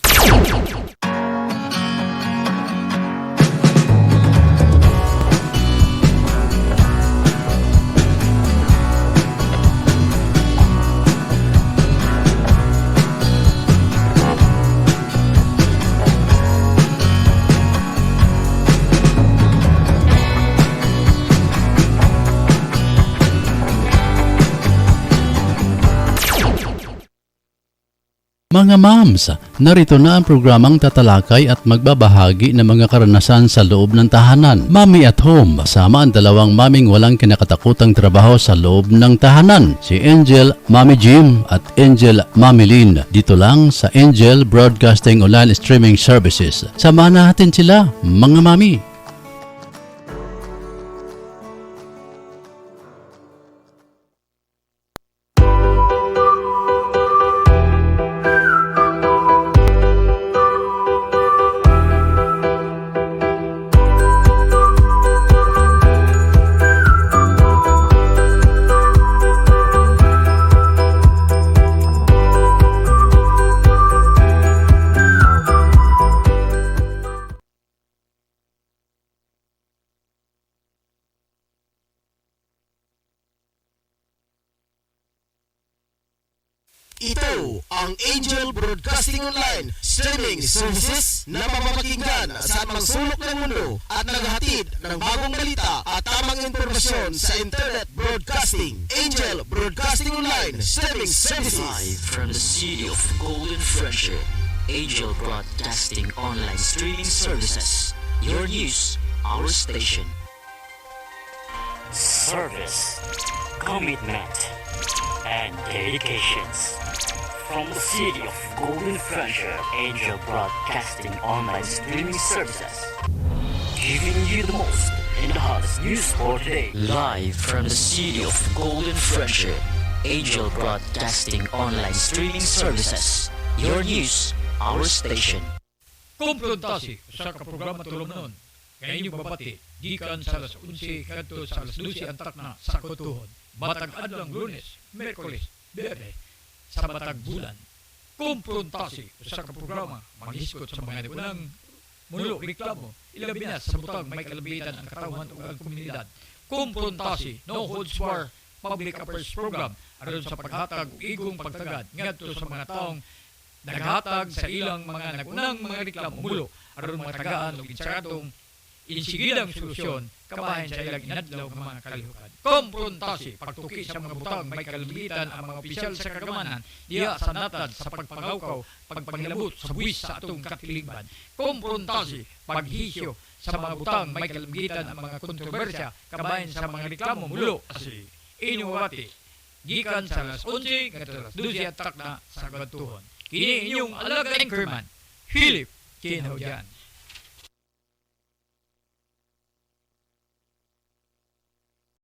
Mga moms, narito na ang programang tatalakay at magbabahagi ng mga karanasan sa loob ng tahanan. Mami at Home, kasama ang dalawang maming walang kinakatakutang trabaho sa loob ng tahanan. Si Angel Mami Jim at Angel Mami Lynn. Dito lang sa Angel Broadcasting Online Streaming Services. Samahan natin sila, mga mami. Ito ang Angel Broadcasting Online Streaming Services na mapapakinggan sa anumang sulok ng mundo at naghahatid ng bagong balita at tamang impormasyon sa Internet Broadcasting. Angel Broadcasting Online Streaming Services. Live from the city of Golden Friendship, Angel Broadcasting Online Streaming Services. Your news, our station. Service, commitment, and dedications. From the city of Golden Friendship, Angel Broadcasting Online Streaming Services. Giving you the most in the hottest news for today. Live from the city of Golden Friendship, Angel Broadcasting Online Streaming Services. Your news, our station. Kumpruntasi sa programa tulong ngayon yung babati, gikan sa alas 11 kadto sa alas 12 antak na sa kutuhon. Matag adlang Lunes, Merkulis, Biyernes, sa matag bulan. Kumpruntasi sa programa, maghiskot sa mga nagunang mulo, reklamo, ilabi na sa butang may kalabitan ang katawan o ang komunidad. Kumpruntasi, no holds bar, public affairs program, aron sa paghatag o igong pagtagad ngadto sa mga taong naghatag sa ilang mga nagunang mga reklamo mulo, aron mga tagaan o insaradong insigidang solusyon kabahin sa ilang inadlaw ng mga kalihukan. Kumpruntasi, pagtuki sa mga butang may kalamitan ang mga opisyal sa kagamanan diha sa natad sa pagpangawkaw, pagpangilabot sa buwis sa atong katilingban. Kumpruntasi, paghisyo sa mga butang may kalamitan ang mga kontrobersya kabahin sa mga reklamo mulo asi inyong gikan sa alas 11 ngadto alas 12 atak na sa katuhon. Kini inyong alaga anchorman, Philip Kinaujan.